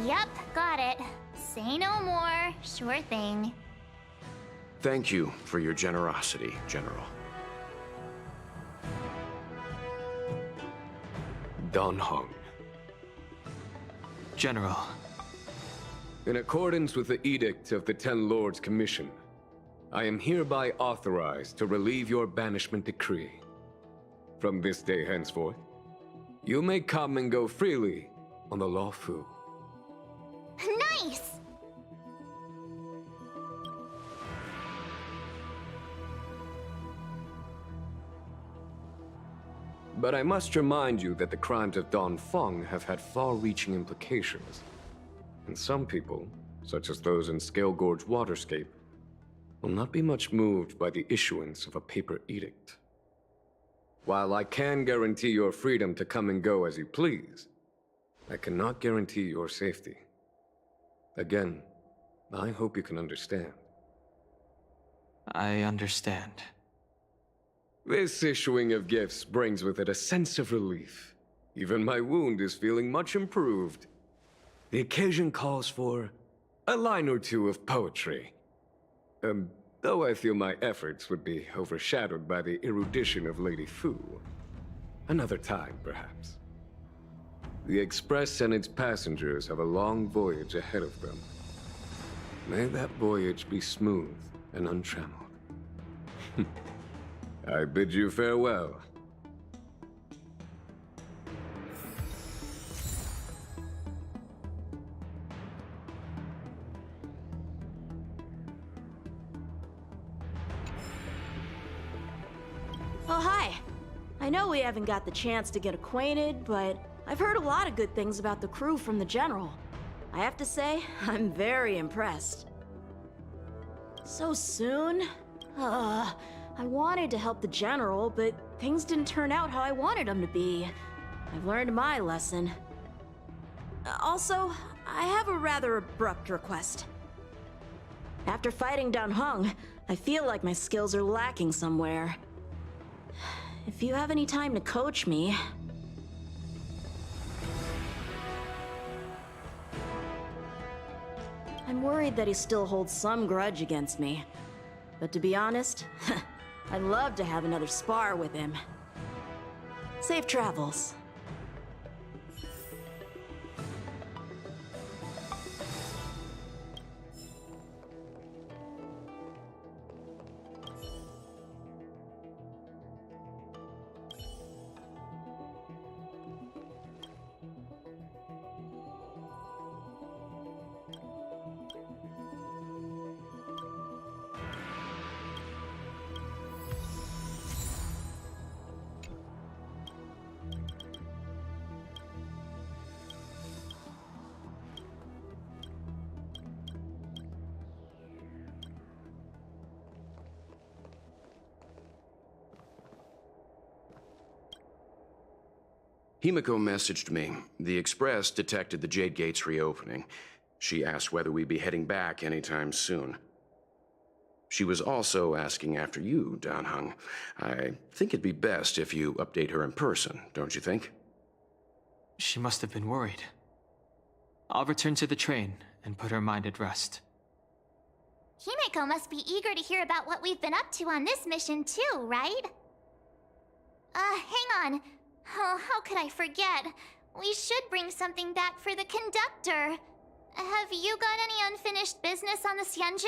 Yep, got it. Say no more. Sure thing. Thank you for your generosity, General. Dan Heng. General. In accordance with the Edict of the Ten Lords Commission, I am hereby authorized to relieve your banishment decree. From this day henceforth, you may come and go freely on the Lawfu. Nice! But I must remind you that the crimes of Don Feng have had far-reaching implications. And some people, such as those in Scale Gorge Waterscape, will not be much moved by the issuance of a paper edict. While I can guarantee your freedom to come and go as you please, I cannot guarantee your safety. Again, I hope you can understand. I understand. This issuing of gifts brings with it a sense of relief. Even my wound is feeling much improved. The occasion calls for a line or two of poetry. Though I feel my efforts would be overshadowed by the erudition of Lady Fu. Another time, perhaps. The Express and its passengers have a long voyage ahead of them. May that voyage be smooth and untrammeled. I bid you farewell. Oh, hi. I know we haven't got the chance to get acquainted, but I've heard a lot of good things about the crew from the General. I have to say, I'm very impressed. So soon? I wanted to help the General, but things didn't turn out how I wanted them to be. I've learned my lesson. Also, I have a rather abrupt request. After fighting Dan Heng, I feel like my skills are lacking somewhere. If you have any time to coach me... I'm worried that he still holds some grudge against me. But to be honest, I'd love to have another spar with him. Safe travels. Himiko messaged me. The Express detected the Jade Gates reopening. She asked whether we'd be heading back anytime soon. She was also asking after you, Dan Heng. I think it'd be best if you update her in person, don't you think? She must have been worried. I'll return to the train and put her mind at rest. Himiko must be eager to hear about what we've been up to on this mission too, right? Hang on. Oh, how could I forget? We should bring something back for the conductor. Have you got any unfinished business on the Xianzhou?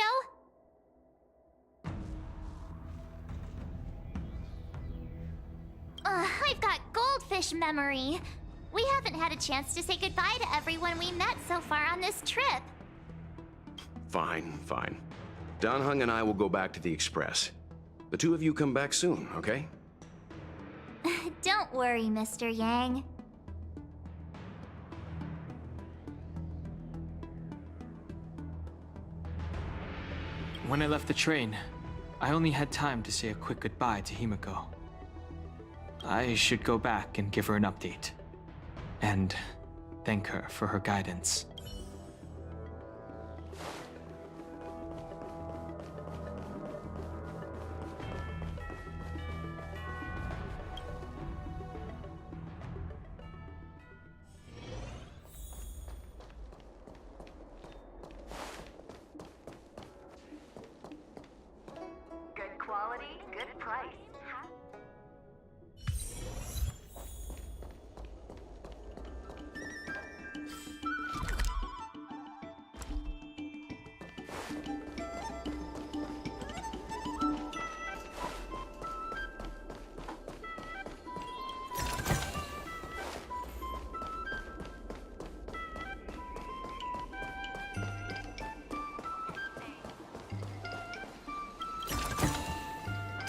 I've got goldfish memory. We haven't had a chance to say goodbye to everyone we met so far on this trip. Fine, fine. Dan Heng and I will go back to the Express. The two of you come back soon, okay? Don't worry, Mr. Yang. When I left the train, I only had time to say a quick goodbye to Himiko. I should go back and give her an update. And thank her for her guidance. Good quality, good price.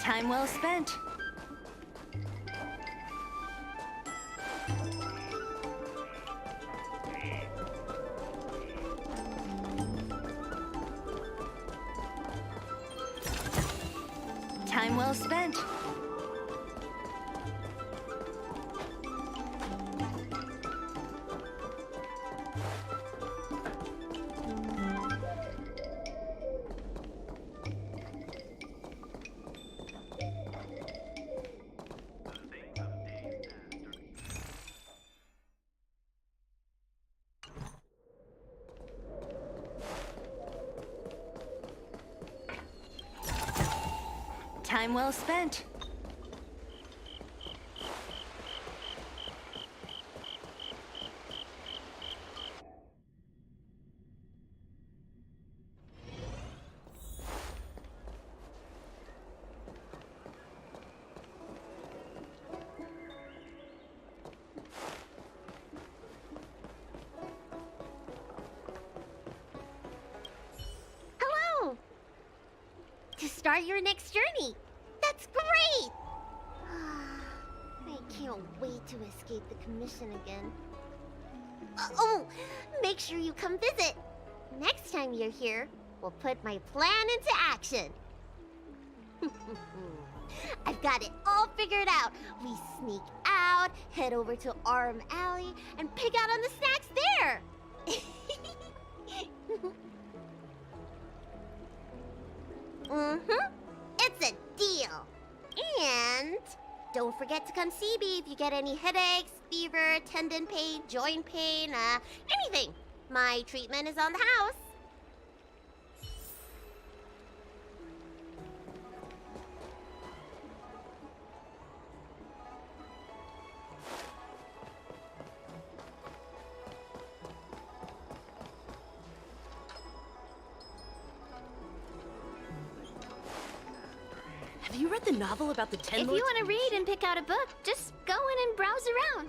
Time well spent. Time well spent. Time well spent. Hello! To start your next journey. That's great! I can't wait to escape the commission again. Oh, make sure you come visit. Next time you're here, we'll put my plan into action. I've got it all figured out. We sneak out, head over to Arm Alley, and pick out on the snacks there. It's a deal. And don't forget to come see me if you get any headaches, fever, tendon pain, joint pain, anything. My treatment is on the house. Have you read the novel about the Ten If you Lords? want to read and pick out a book, just go in and browse around.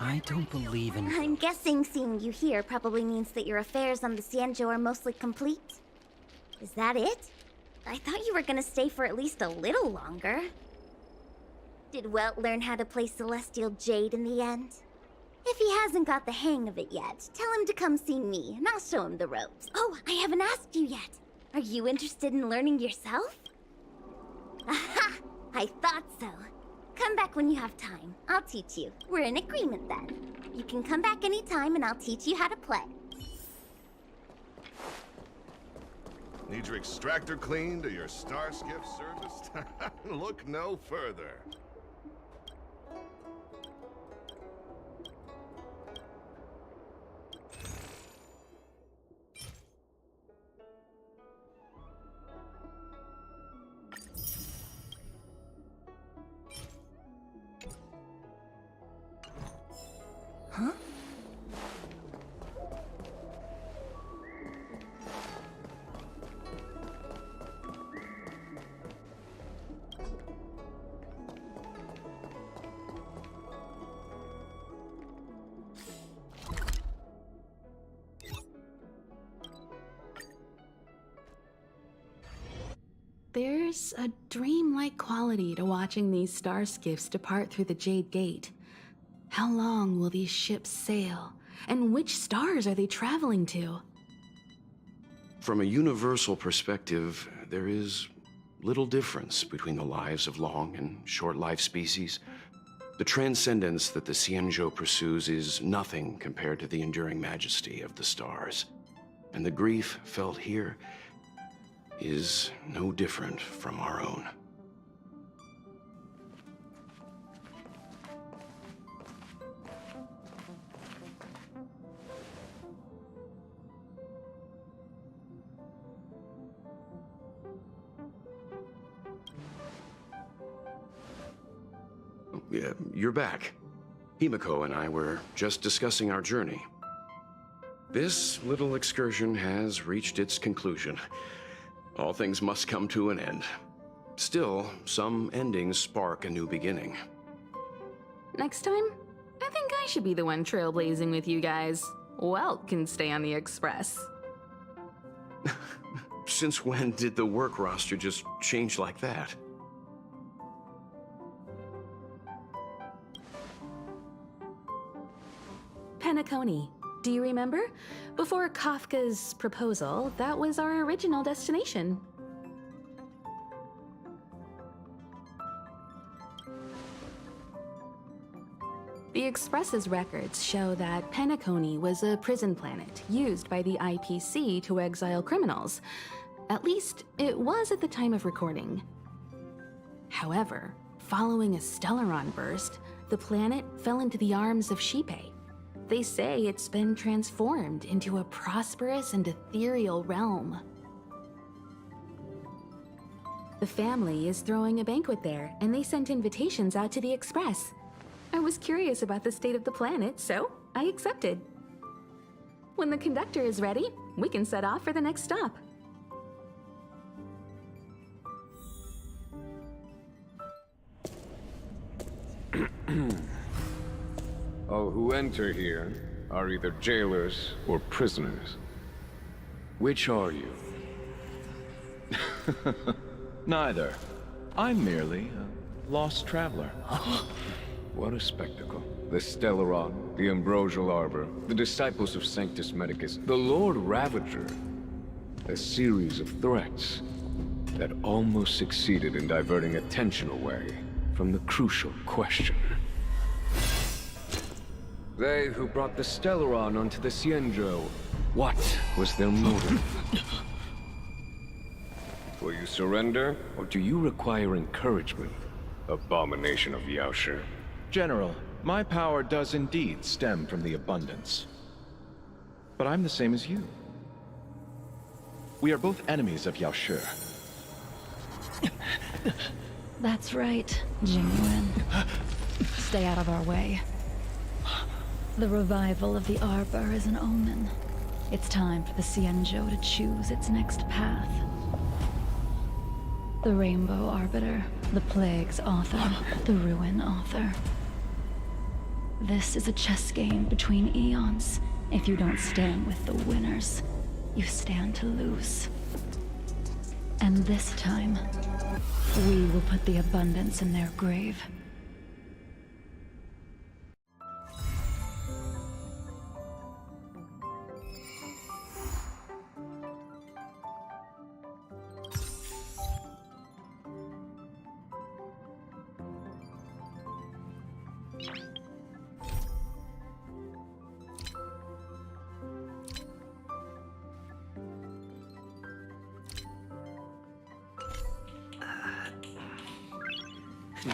I don't believe in... I'm guessing seeing you here probably means that your affairs on the Xianzhou are mostly complete. Is that it? I thought you were gonna stay for at least a little longer. Did Welt learn how to play Celestial Jade in the end? If he hasn't got the hang of it yet, tell him to come see me, and I'll show him the ropes. Oh, I haven't asked you yet. Are you interested in learning yourself? Aha! I thought so. Come back when you have time. I'll teach you. We're in agreement then. You can come back anytime and I'll teach you how to play. Need your extractor cleaned or your star skiff serviced? Look no further. Huh? There's a dreamlike quality to watching these star skiffs depart through the Jade Gate. How long will these ships sail? And which stars are they traveling to? From a universal perspective, there is little difference between the lives of long and short-lived species. The transcendence that the Xianzhou pursues is nothing compared to the enduring majesty of the stars. And the grief felt here is no different from our own. you're back. Himiko and I were just discussing our journey. This little excursion has reached its conclusion. All things must come to an end. Still, some endings spark a new beginning. Next time, I think I should be the one trailblazing with you guys. Welt can stay on the Express. Since when did the work roster just change like that? Penacony. Do you remember? Before Kafka's proposal, that was our original destination. The Express's records show that Penacony was a prison planet used by the IPC to exile criminals. At least, it was at the time of recording. However, following a Stellaron burst, the planet fell into the arms of Shipe. They say it's been transformed into a prosperous and ethereal realm. The family is throwing a banquet there, and they sent invitations out to the Express. I was curious about the state of the planet, so I accepted. When the conductor is ready, we can set off for the next stop. All who enter here are either jailers or prisoners. Which are you? Neither. I'm merely a lost traveler. What a spectacle. The Stellaron, the Ambrosial Arbor, the Disciples of Sanctus Medicus, the Lord Ravager. A series of threats that almost succeeded in diverting attention away from the crucial question. They who brought the Stellaron onto the Cienjo, what was their motive? Will you surrender, or do you require encouragement? Abomination of Yaoshi. General, my power does indeed stem from the abundance. But I'm the same as you. We are both enemies of Yaoshi. That's right, Jingyuan. Stay out of our way. The revival of the Arbor is an omen. It's time for the Cienjo to choose its next path. The Rainbow Arbiter, the Plague's author, the Ruin author. This is a chess game between eons. If you don't stand with the winners, you stand to lose. And this time, we will put the abundance in their grave.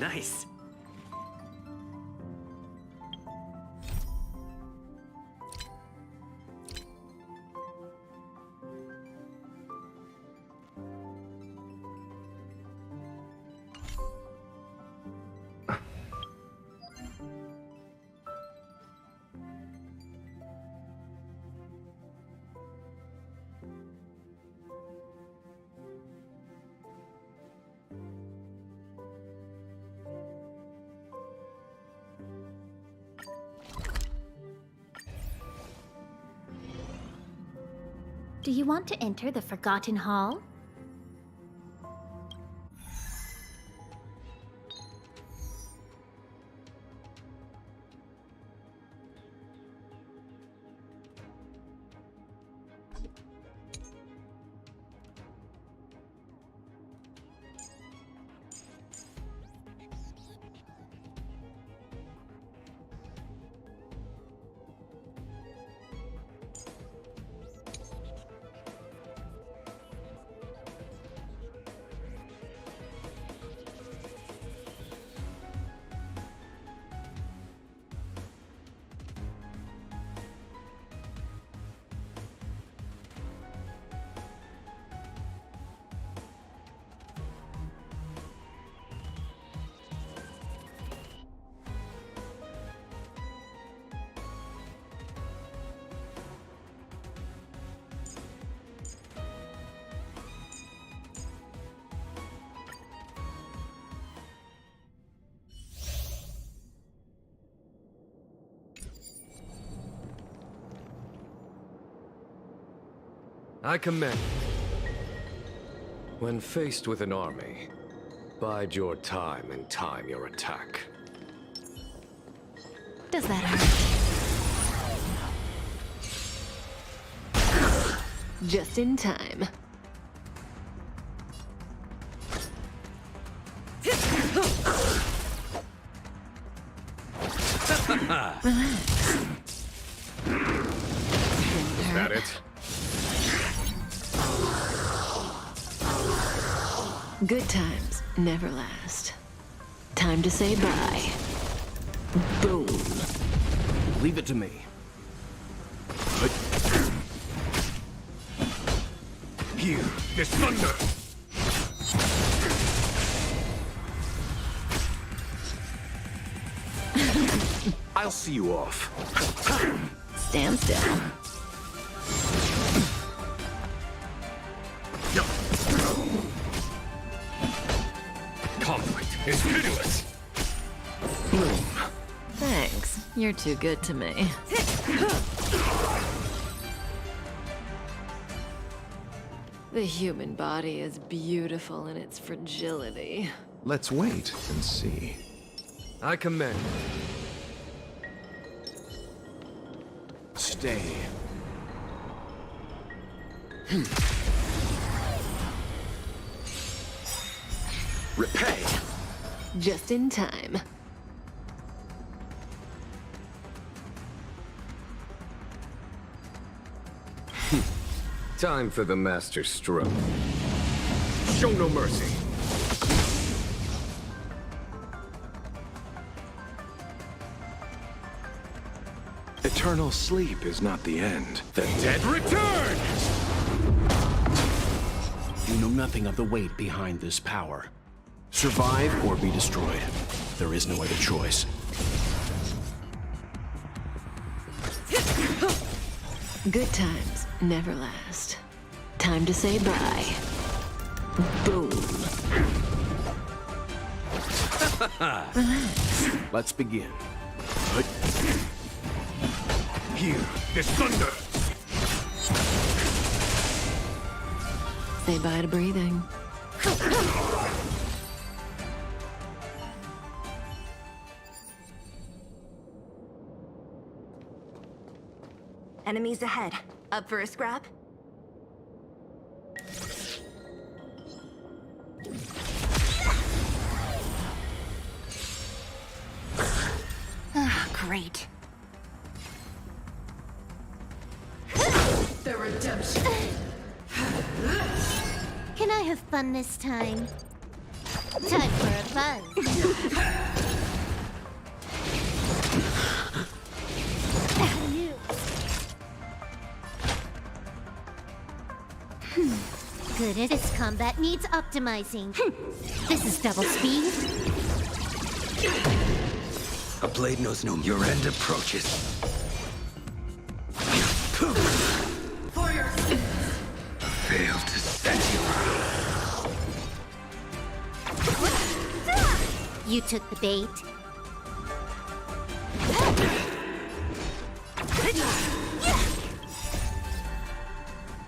Nice. Do you want to enter the Forgotten Hall? I commend you. When faced with an army, bide your time and time your attack. Does that hurt? Just in time. Relax. Is that it? Good times never last. Time to say bye. Boom. Leave it to me. Here, this thunder! I'll see you off. Stand still. Conflict is pitiless! Boom. Thanks. You're too good to me. The human body is beautiful in its fragility. Let's wait and see. I commend. Stay. Repay. Just in time. Time for the master stroke. Show no mercy. Eternal sleep is not the end. The dead return! You know nothing of the weight behind this power. Survive or be destroyed. There is no other choice. Good times never last. Time to say bye. Boom. Relax. Let's begin. Here, this thunder! Say bye to breathing. Enemies ahead. Up for a scrap? Ah, great. The redemption. Can I have fun this time? Time for a buzz. Good as this combat needs optimizing. This is double speed. A blade knows no your end approaches. For your sins. Failed to set you. You took the bait.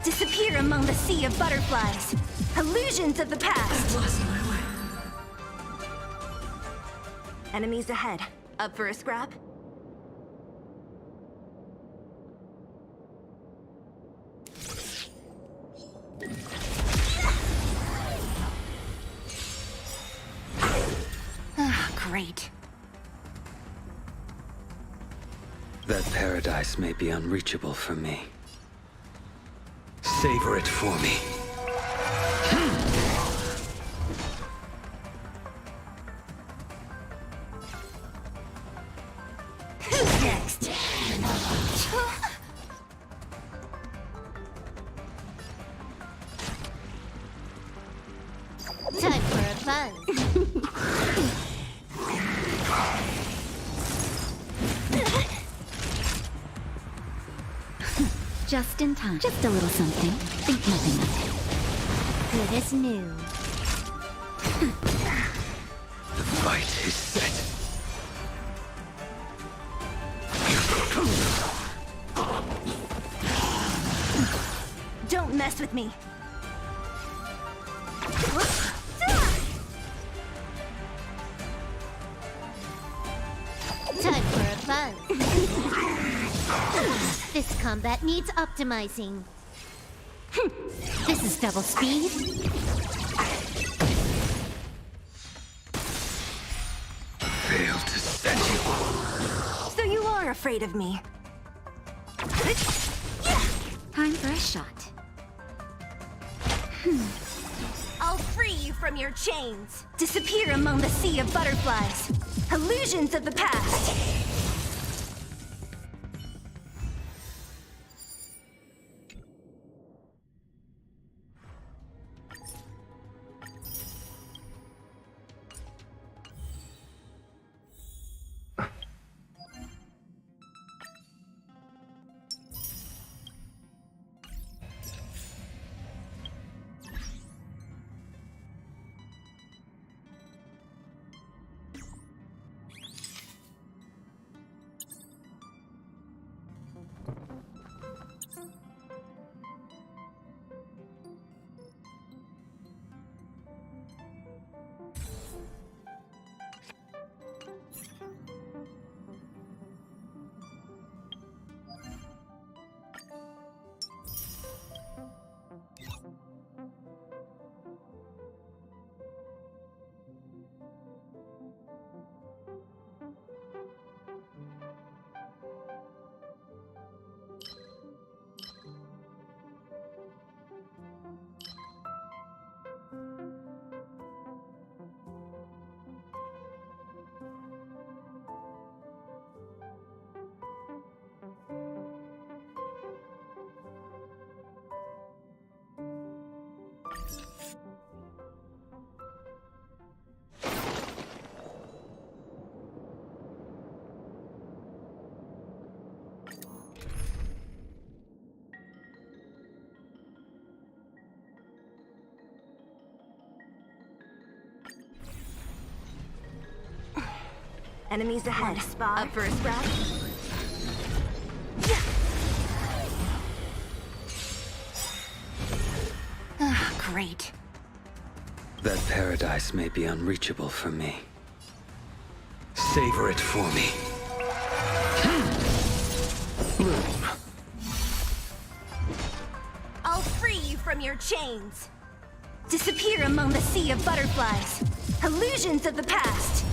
Disappear among the sea of butterflies. Illusions of the past. Lost my way. Enemies ahead. Up for a scrap? Ah, great. That paradise may be unreachable for me. Savor it for me. Who's next? Time for a buzz. Just in time. Just a little something. Think nothing of it. Good as new. The fight is set. Don't mess mess with me. Time for a buzz. This combat needs optimizing. This is double speed. Failed to set you. So you are afraid of me. Time for a shot. I'll free you from your chains. Disappear among the sea of butterflies. Illusions of the past. Enemies ahead. Up for a scrap? Great. That paradise may be unreachable for me. Savor it for me. I'll free you from your chains. Disappear among the sea of butterflies. Illusions of the past.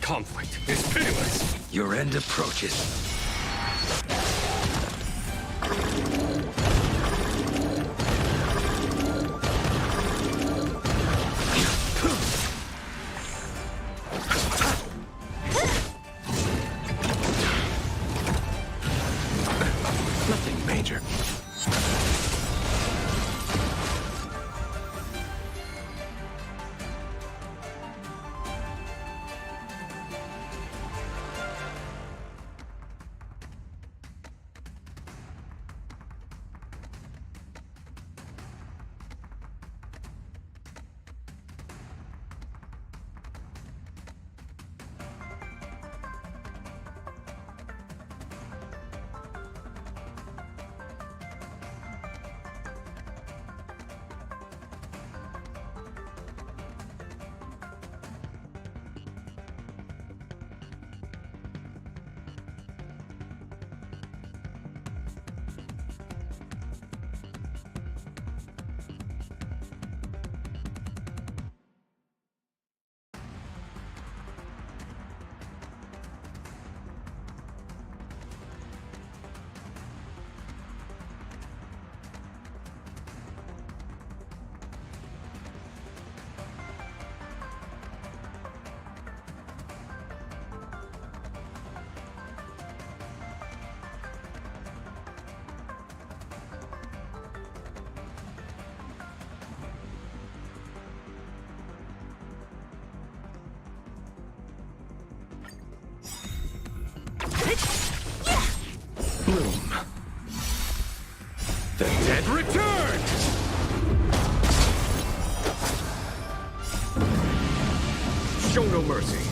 Conflict is pitiless. Your end approaches. Nothing major. Bloom. The dead return! Show no mercy.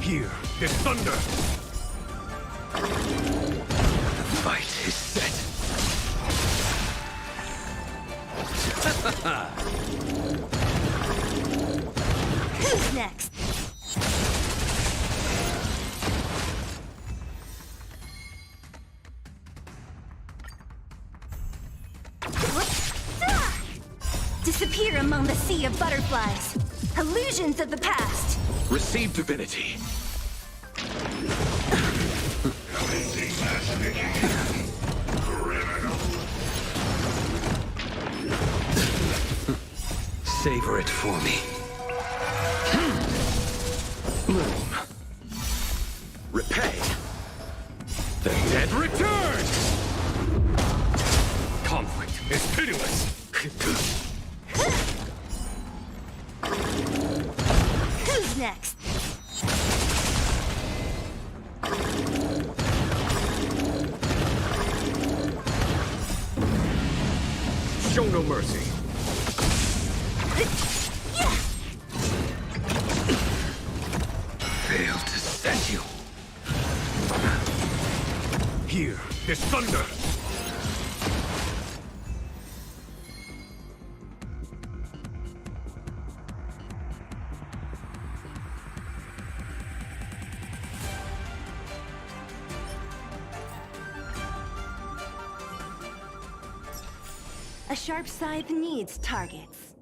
Here is thunder. The fight is set. Who's next? Disappear among the sea of butterflies. Illusions of the past. Receive divinity. Savor it for me. Bloom. Repay. The dead return! Conflict is pitiless. Who's next? Show no mercy. Fail to set you. Here is thunder. A sharp scythe needs targets.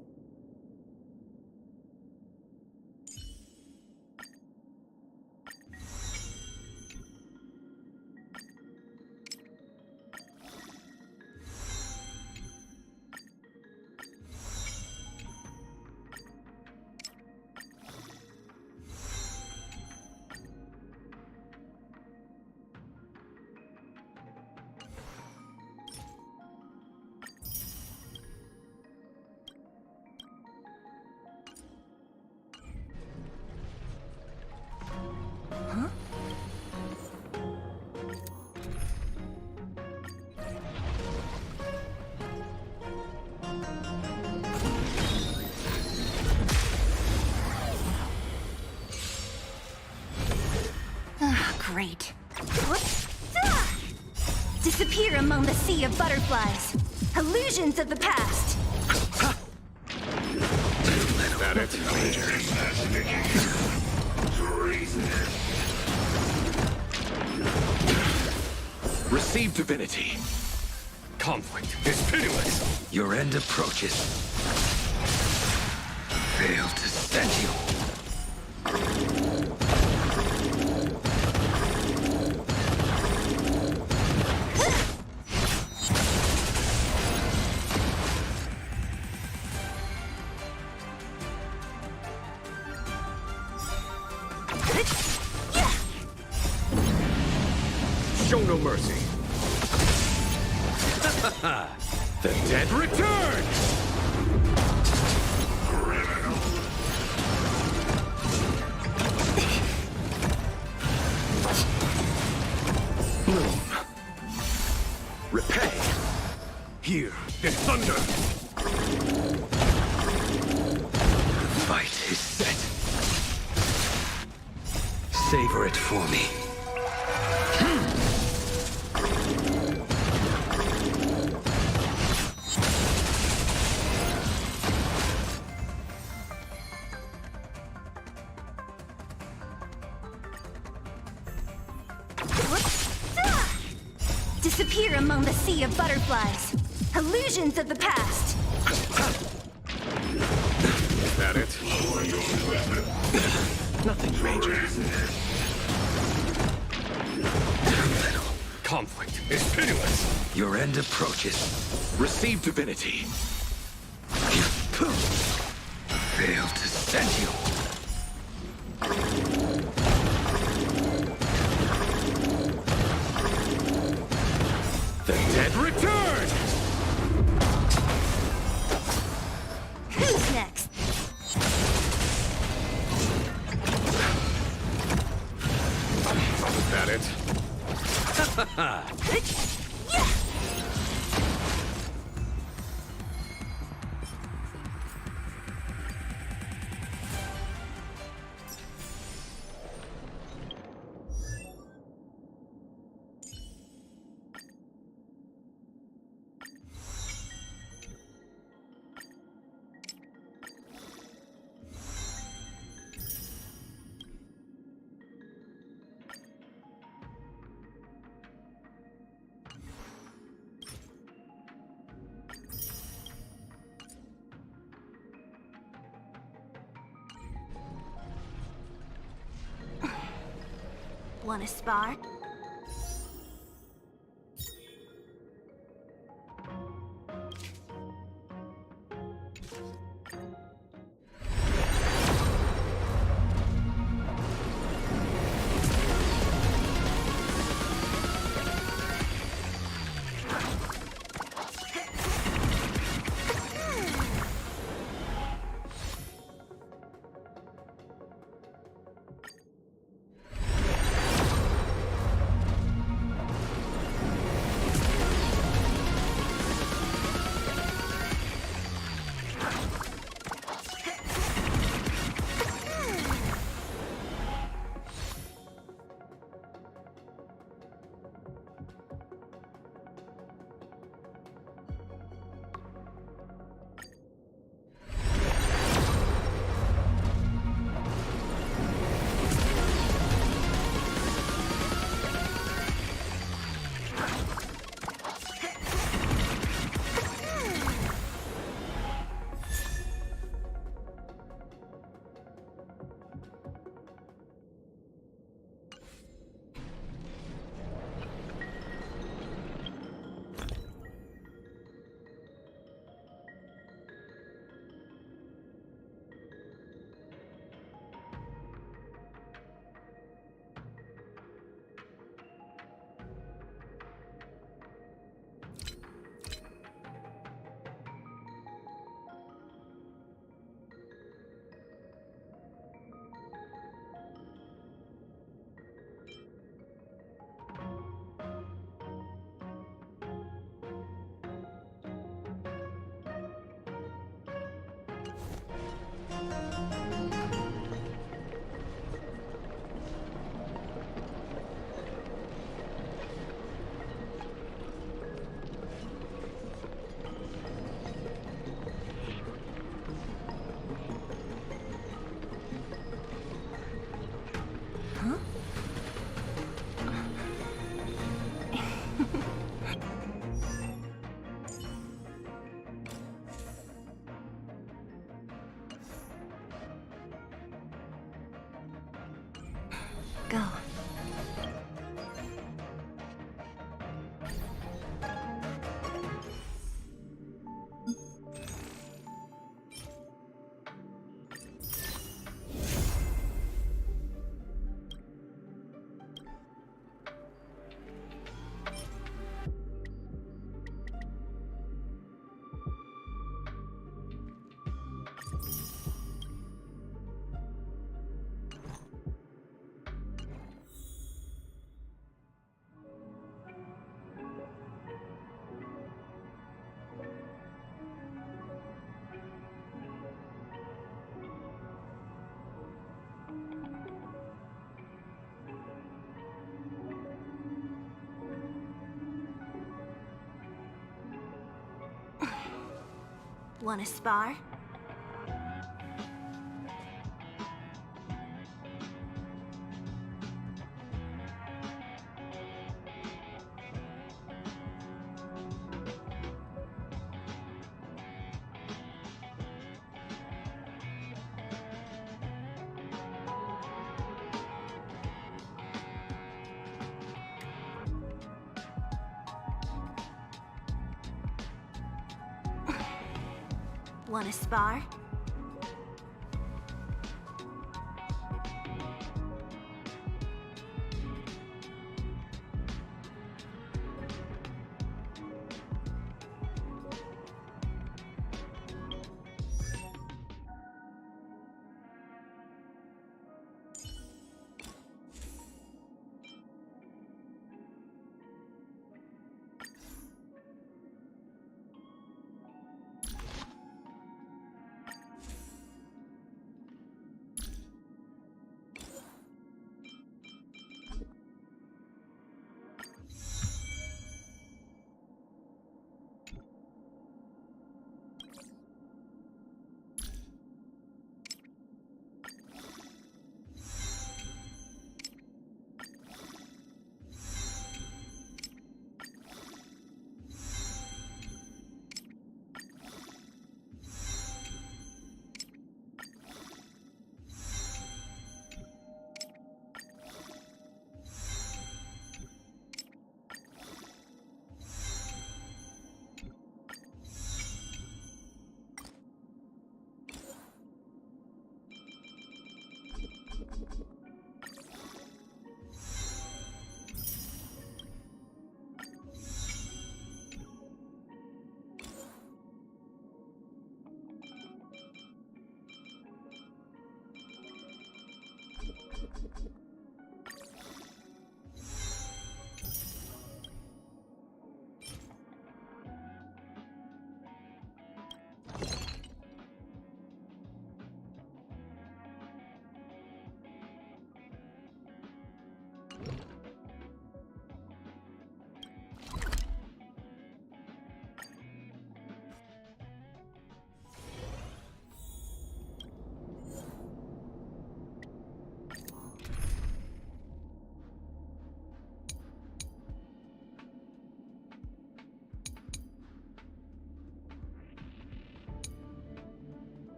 Huh? Ah, great. Disappear among the sea of butterflies. Illusions of the past. That it? Receive divinity. Conflict is pitiless. Your end approaches. Fail to set you. Show no mercy. The dead return! Bloom. Repay. Here is thunder. The fight is set. Savor it for me. Disappear among the sea of butterflies. Illusions of the past. That it? Nothing major. Conflict is pitiless. Your end approaches. Receive divinity. Fail to set you. The dead return! Who's next? That it? Wanna spar? Go. Wanna spar? Wanna spar?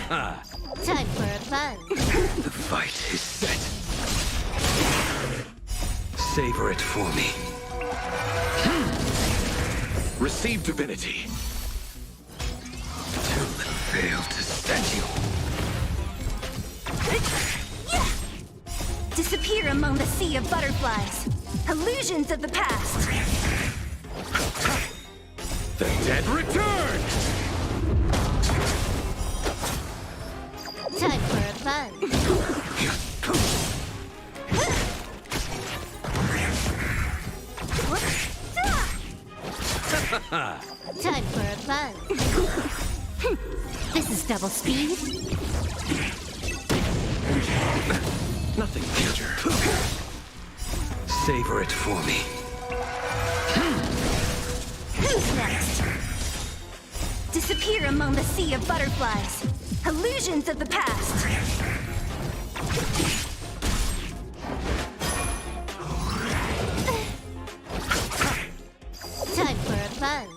Time for a buzz. The fight is set. Savor it for me. Receive divinity. Too little veil to set you. Disappear among the sea of butterflies. Illusions of the past. The dead return! Time for a buzz. Time for a buzz. This is double speed. Nothing major. Savor it for me. Who's next? Disappear among the sea of butterflies. Illusions of the past. Time for a buzz.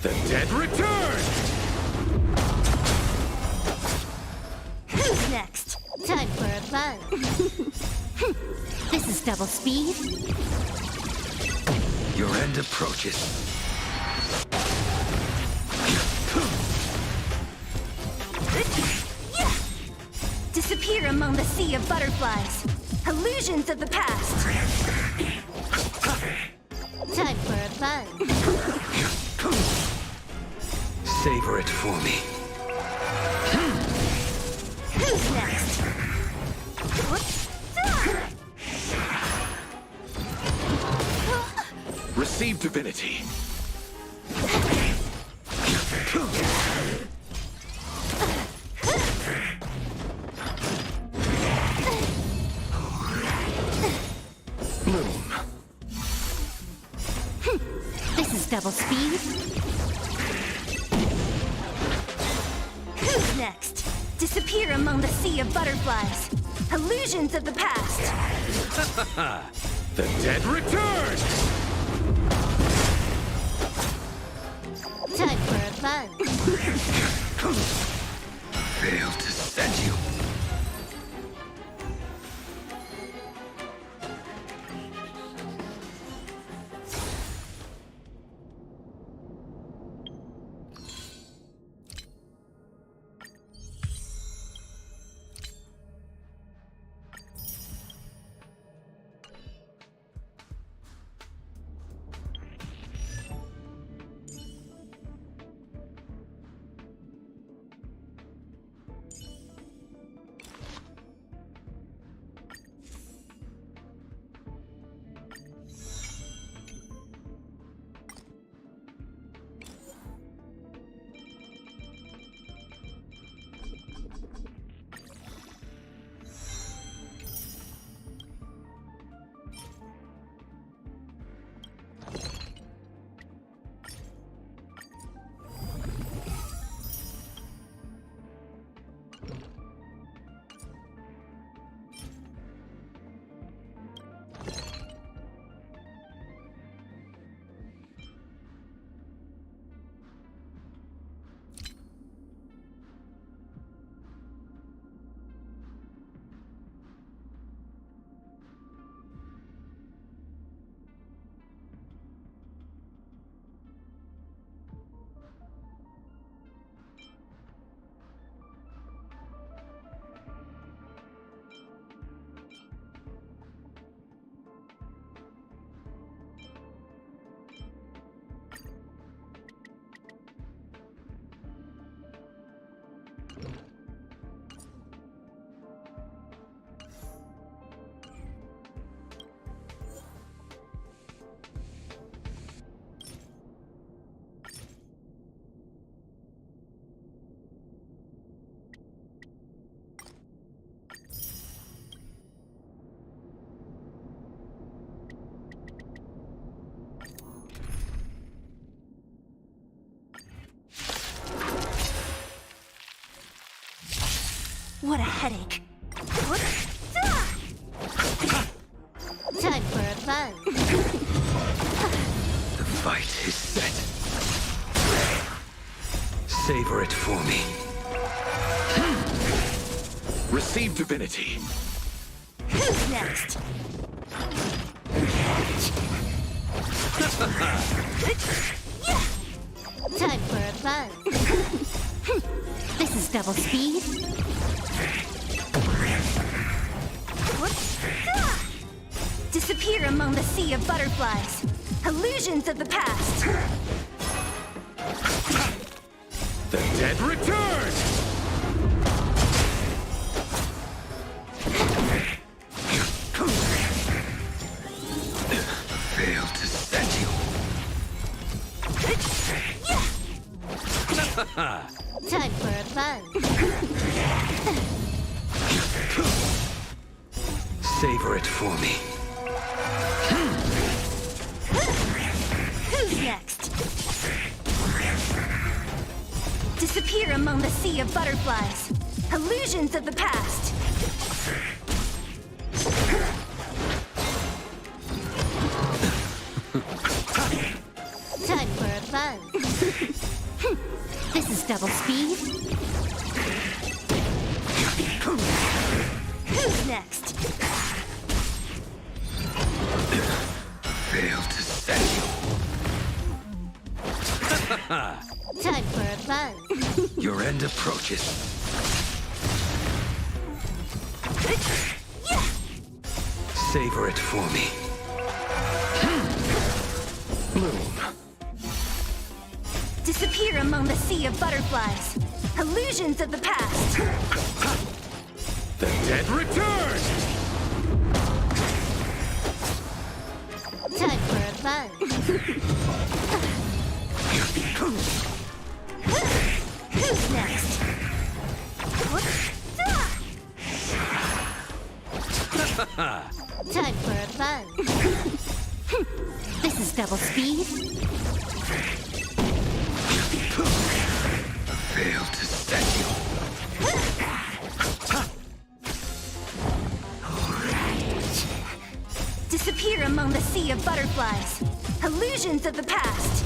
The dead return! Who's next? Time for a buzz. This is double speed. Your end approaches. Disappear among the sea of butterflies. Illusions of the past. Time for a buzz. Savor it for me. Who's next? Receive divinity. Bloom. This is double speed. Who's next? Disappear among the sea of butterflies. Illusions of the past. The dead return! Time for a buzz. Fail to set you. What a headache. Time for a buzz. The fight is set. Savor it for me. Receive divinity. Who's next? Time for a buzz. This is double speed. Disappear among the sea of butterflies. Illusions of the past. The dead return! Fail to set you. Time for a buzz. Savor it for me. Who's next? Disappear among the sea of butterflies. Illusions of the past. Time for a buzz. This is double speed. Who's next? Fail to set you. Time for a buzz. Your end approaches. Savor it for me. Bloom. Disappear among the sea of butterflies. Illusions of the past. The dead return! Time for a buzz. Who's next? Time for a buzz. This is double speed. Fail to set you. Disappear among the sea of butterflies. Illusions of the past.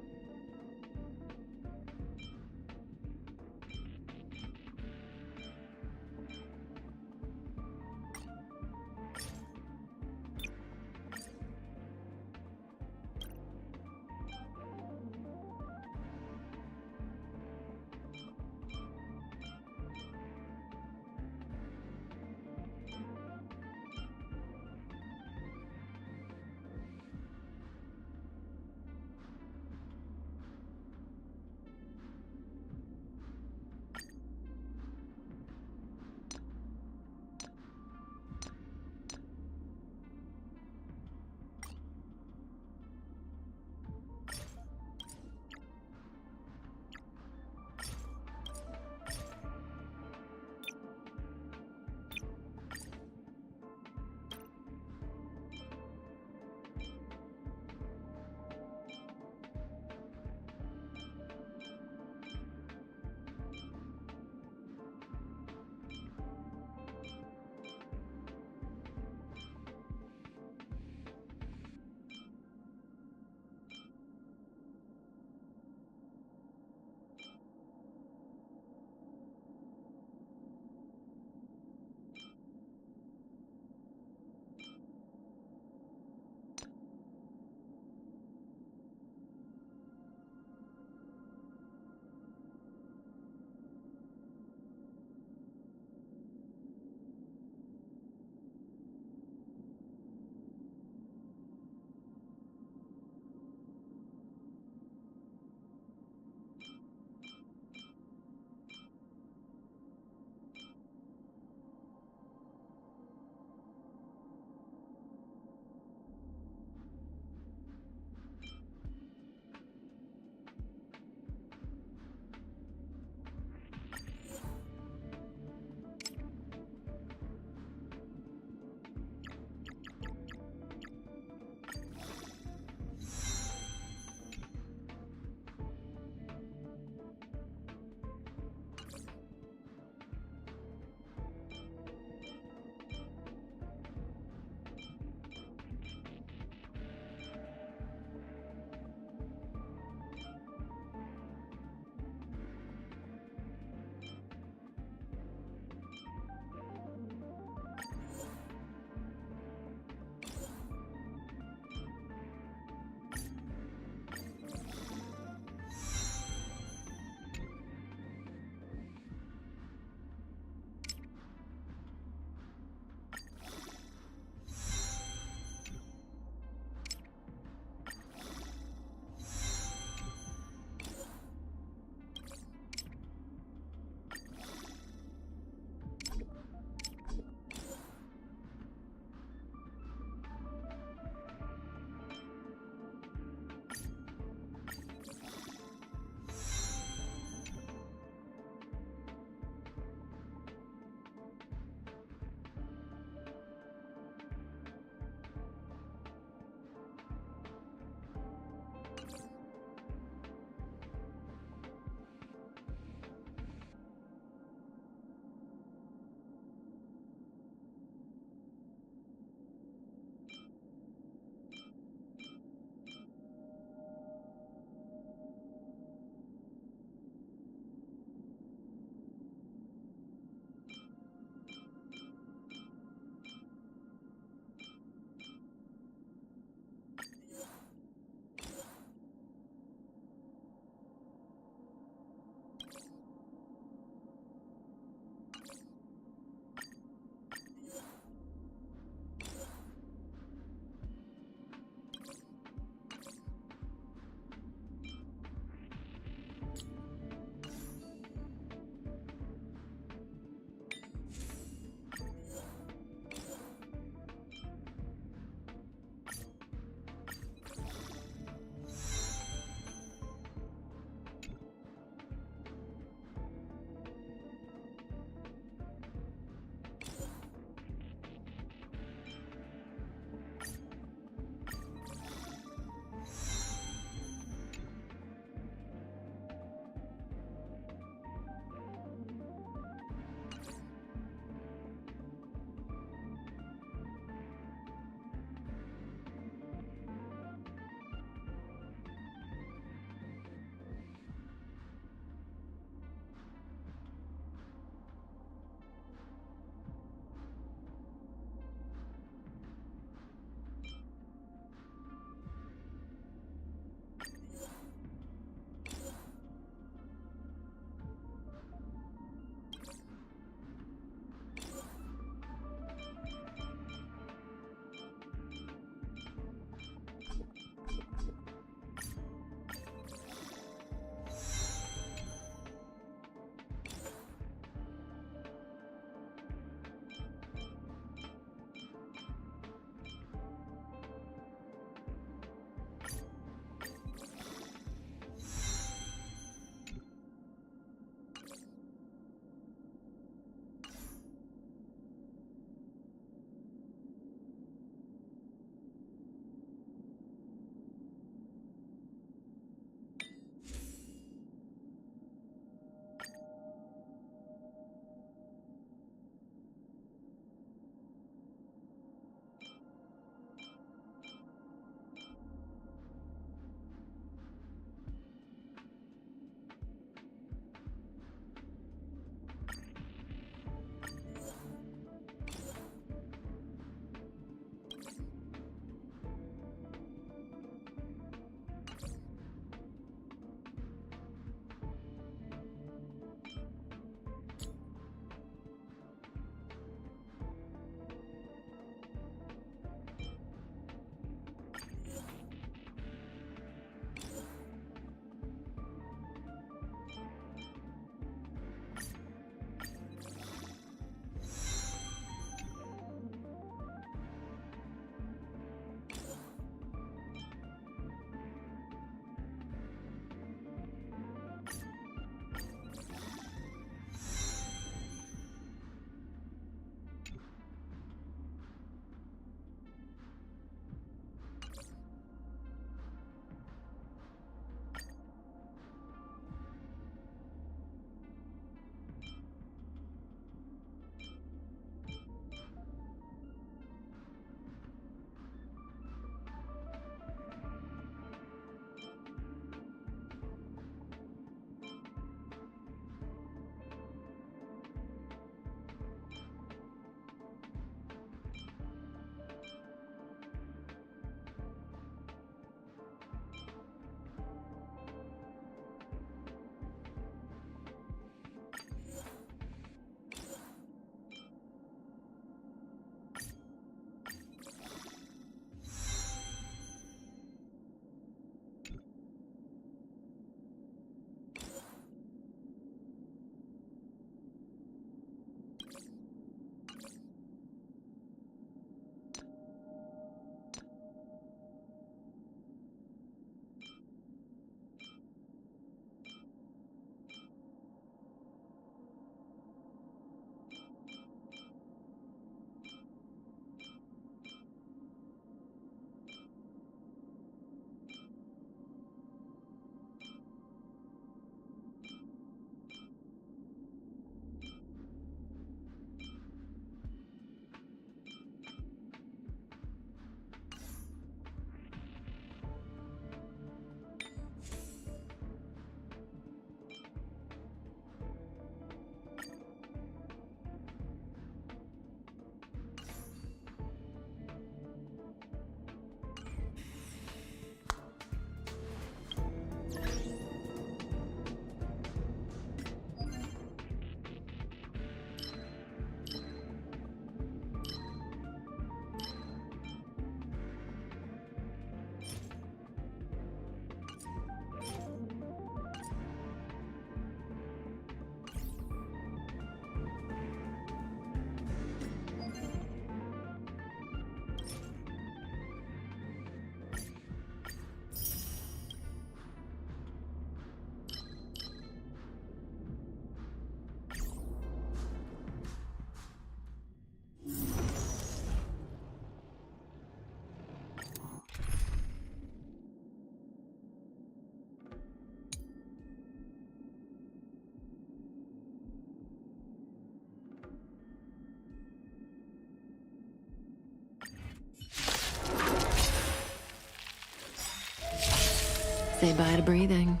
say bye to breathing.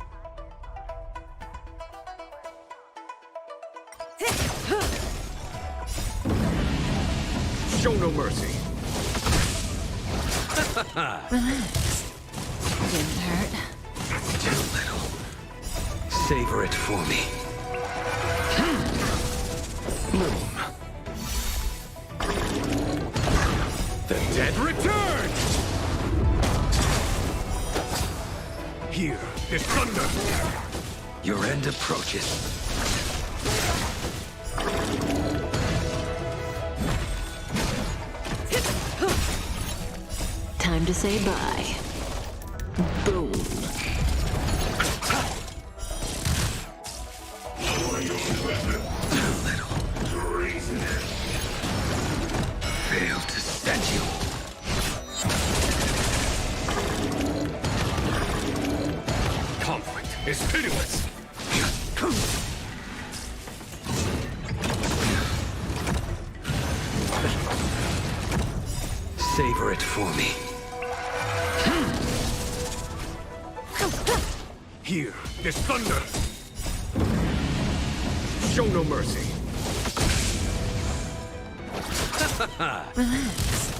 Show no mercy. Relax. Didn't hurt. Too little. Savor it for me. Boom. The dead return! Here is thunder. Your end approaches. Time to say bye. Boom. Fail to set you. Conflict is pitiless. Savor it for me. Here is thunder. Show no mercy. Relax.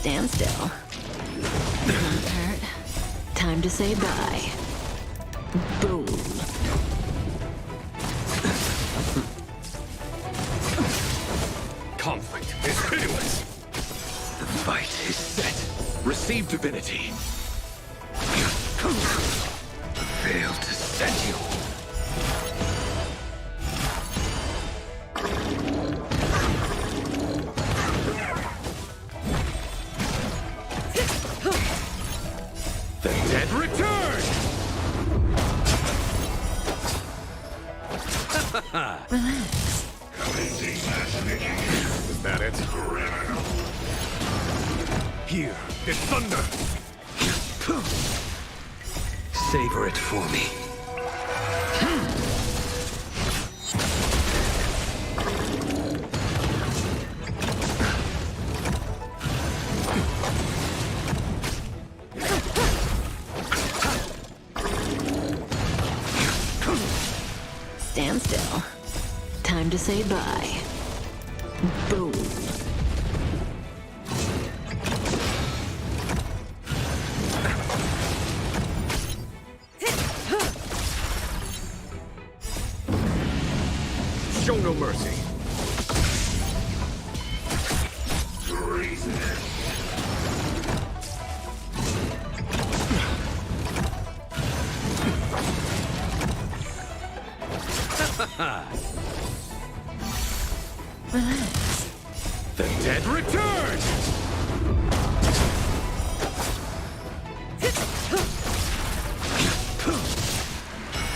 Stand still. Don't hurt. Time to say bye. Boom. Conflict is pitiless. The fight is set. Receive divinity. Fail to set you. The dead return! Relax. Is that it? Here is thunder! Savor it for me. Stand still. Time to say bye. Boom. Show no mercy. Relax. The dead return!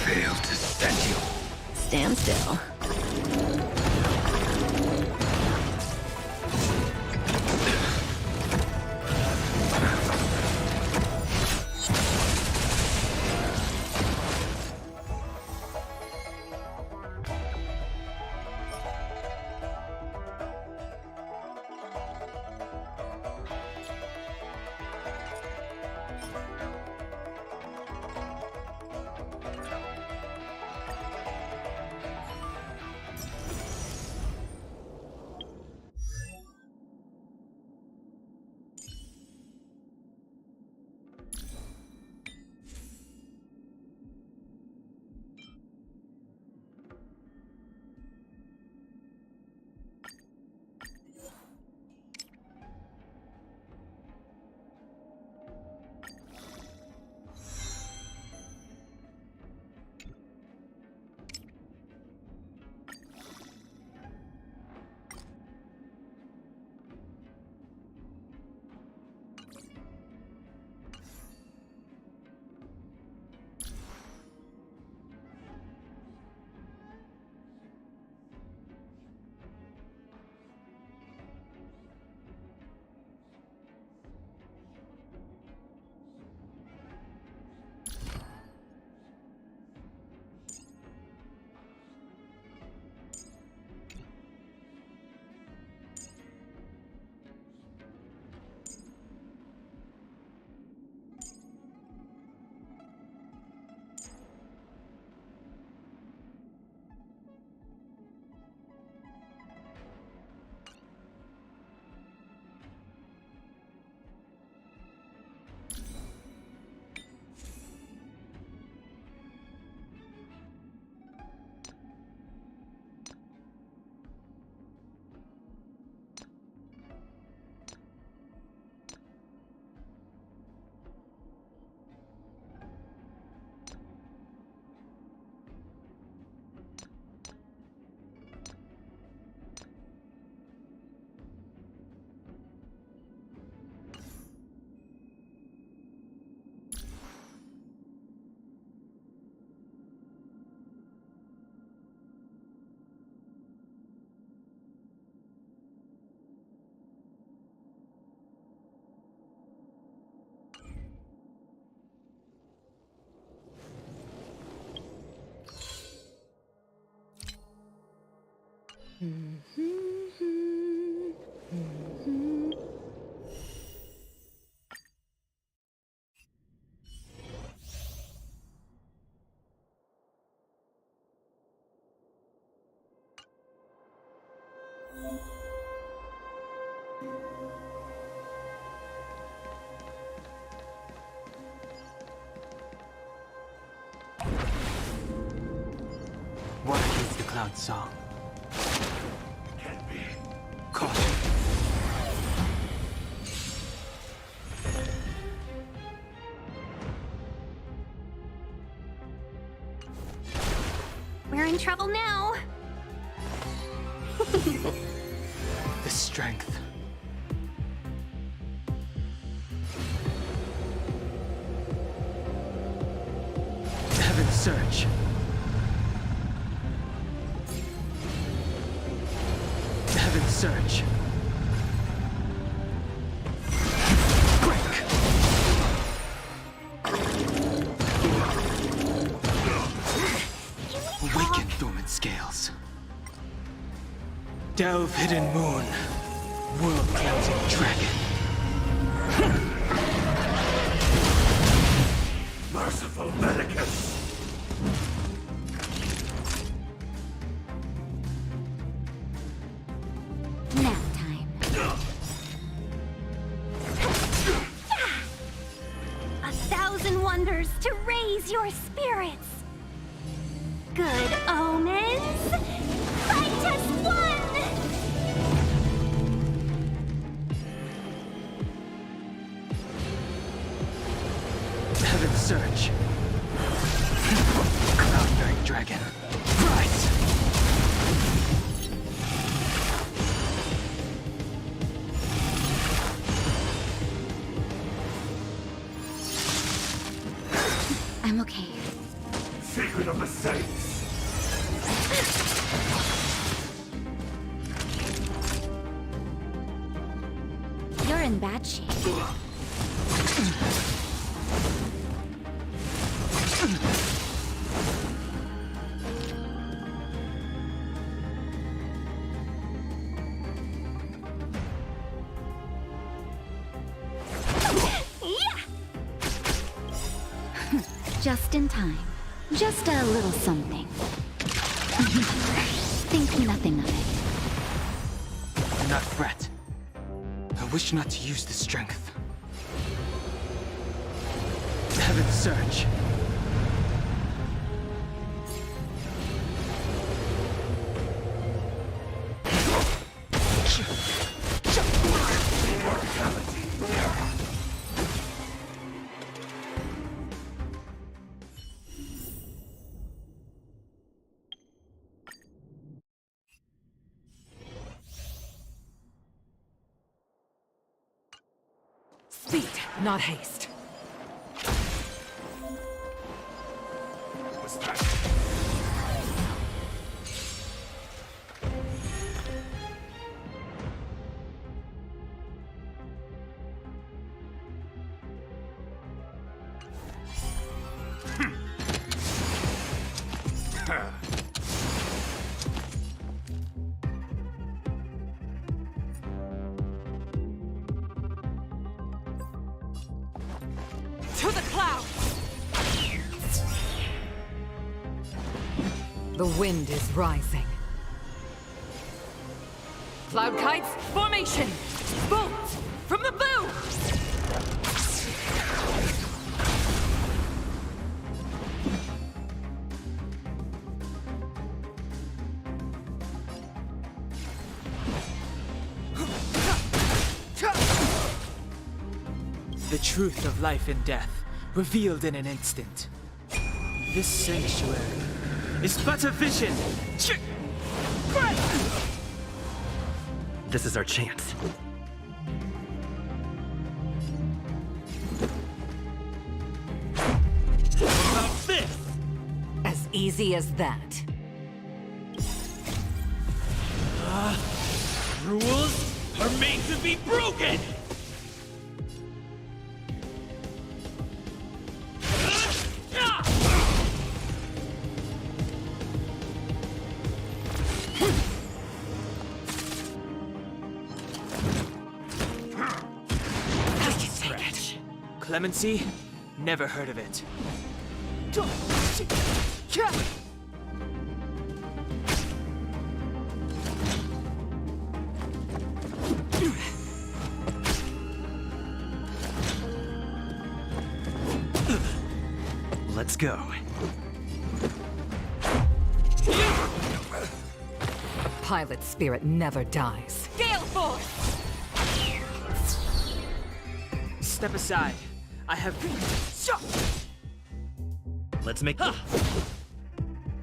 Fail to set you. Stand still. What is the cloud song? Can't be. Caution. We're in trouble now. The strength. Heaven's Surge. Heaven's Surge. Awaken dormant scales. Delve hidden moon. World cleansing dragon. Merciful Medicus. Nap time. A thousand wonders to raise your spirits. Good omens. Fight as one. Heaven's Surge. Cloud-bearing dragon. Rise! I'm okay. Secret of the Saints. You're in bad shape. Just in time. Just a little something. Think nothing of it. Do not fret. I wish not to use the strength. Heaven's Surge. Speed, not haste. What's that? To the clouds! The wind is rising. Cloud kites, formation! Bolts from the bow! The truth of life and death, revealed in an instant. This sanctuary is but a vision. This is our chance. About this! As easy as that. Rules are made to be broken! Clemency? Never heard of it. Let's go. Pilot spirit never dies. Gale Force! Step aside. I have... Let's make...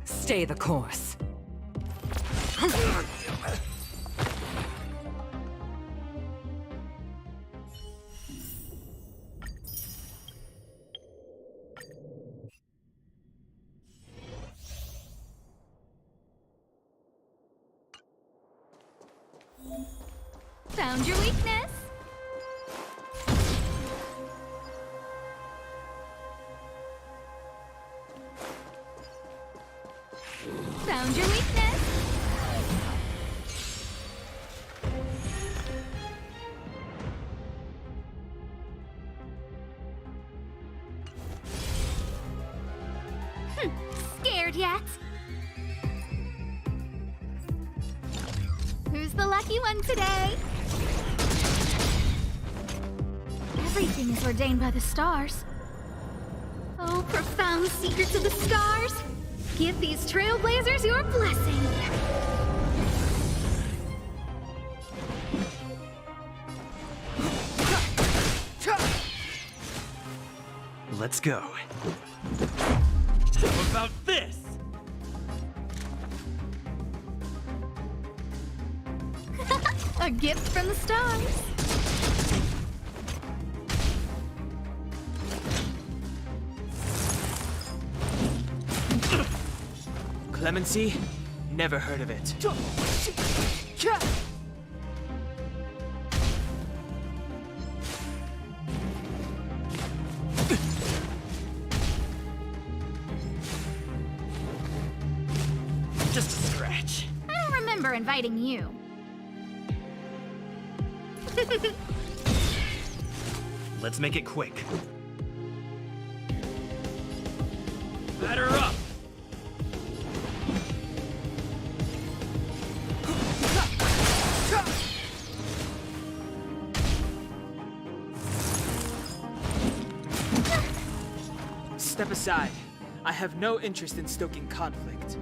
Stay the course. Found your weakness. Found your weakness. Scared yet? Who's the lucky one today? Everything is ordained by the stars. Oh, profound secrets of the stars! Give these trailblazers your blessing! Let's go. How about this? A gift from the stars. Clemency? Never heard of it. Just a scratch. I don't remember inviting you. Let's make it quick. Batter up! Step aside. I have no interest in stoking conflict.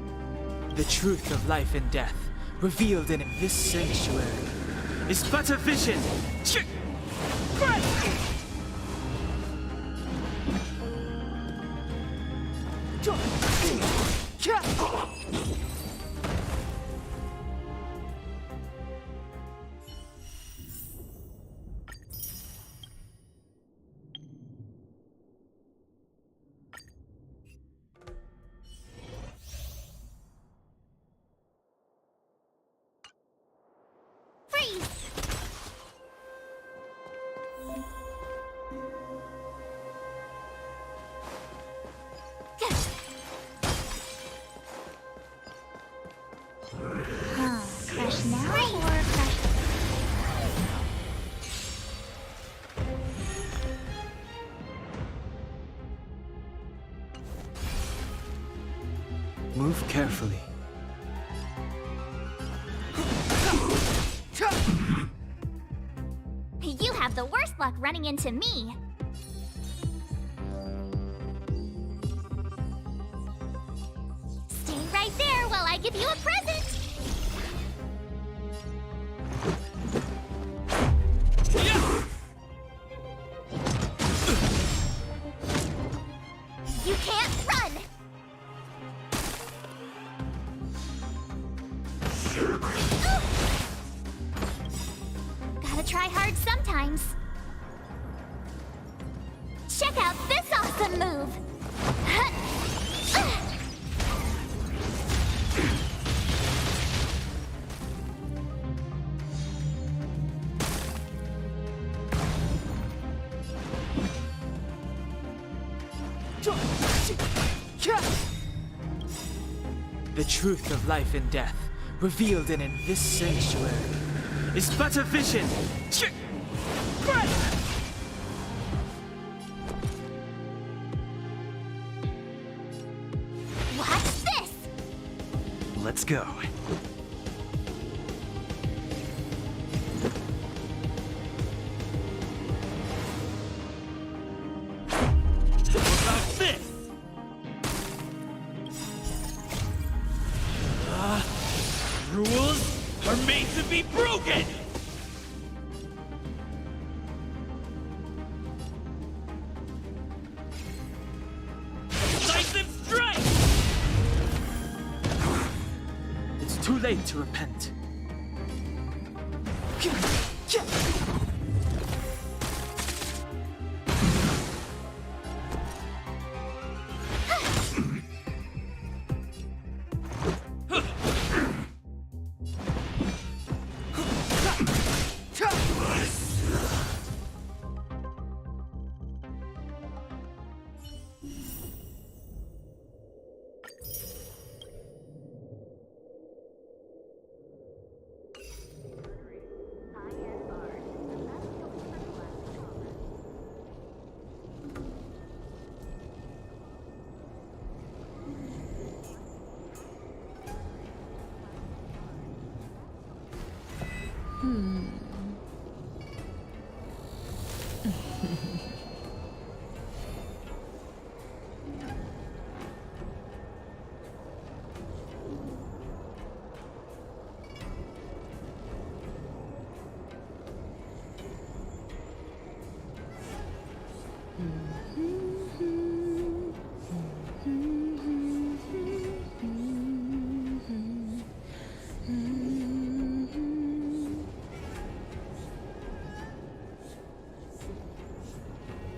The truth of life and death, revealed in this sanctuary, is but a vision. Crash now or crash? Move carefully. You have the worst luck running into me. Stay right there while I give you a present. You can't run. Gotta try hard sometimes. Check out this awesome move! The truth of life and death, revealed in this sanctuary, is but a vision. go. What about this? Rules are made to be broken! Decisive strike! It's too late to repent. Hmm.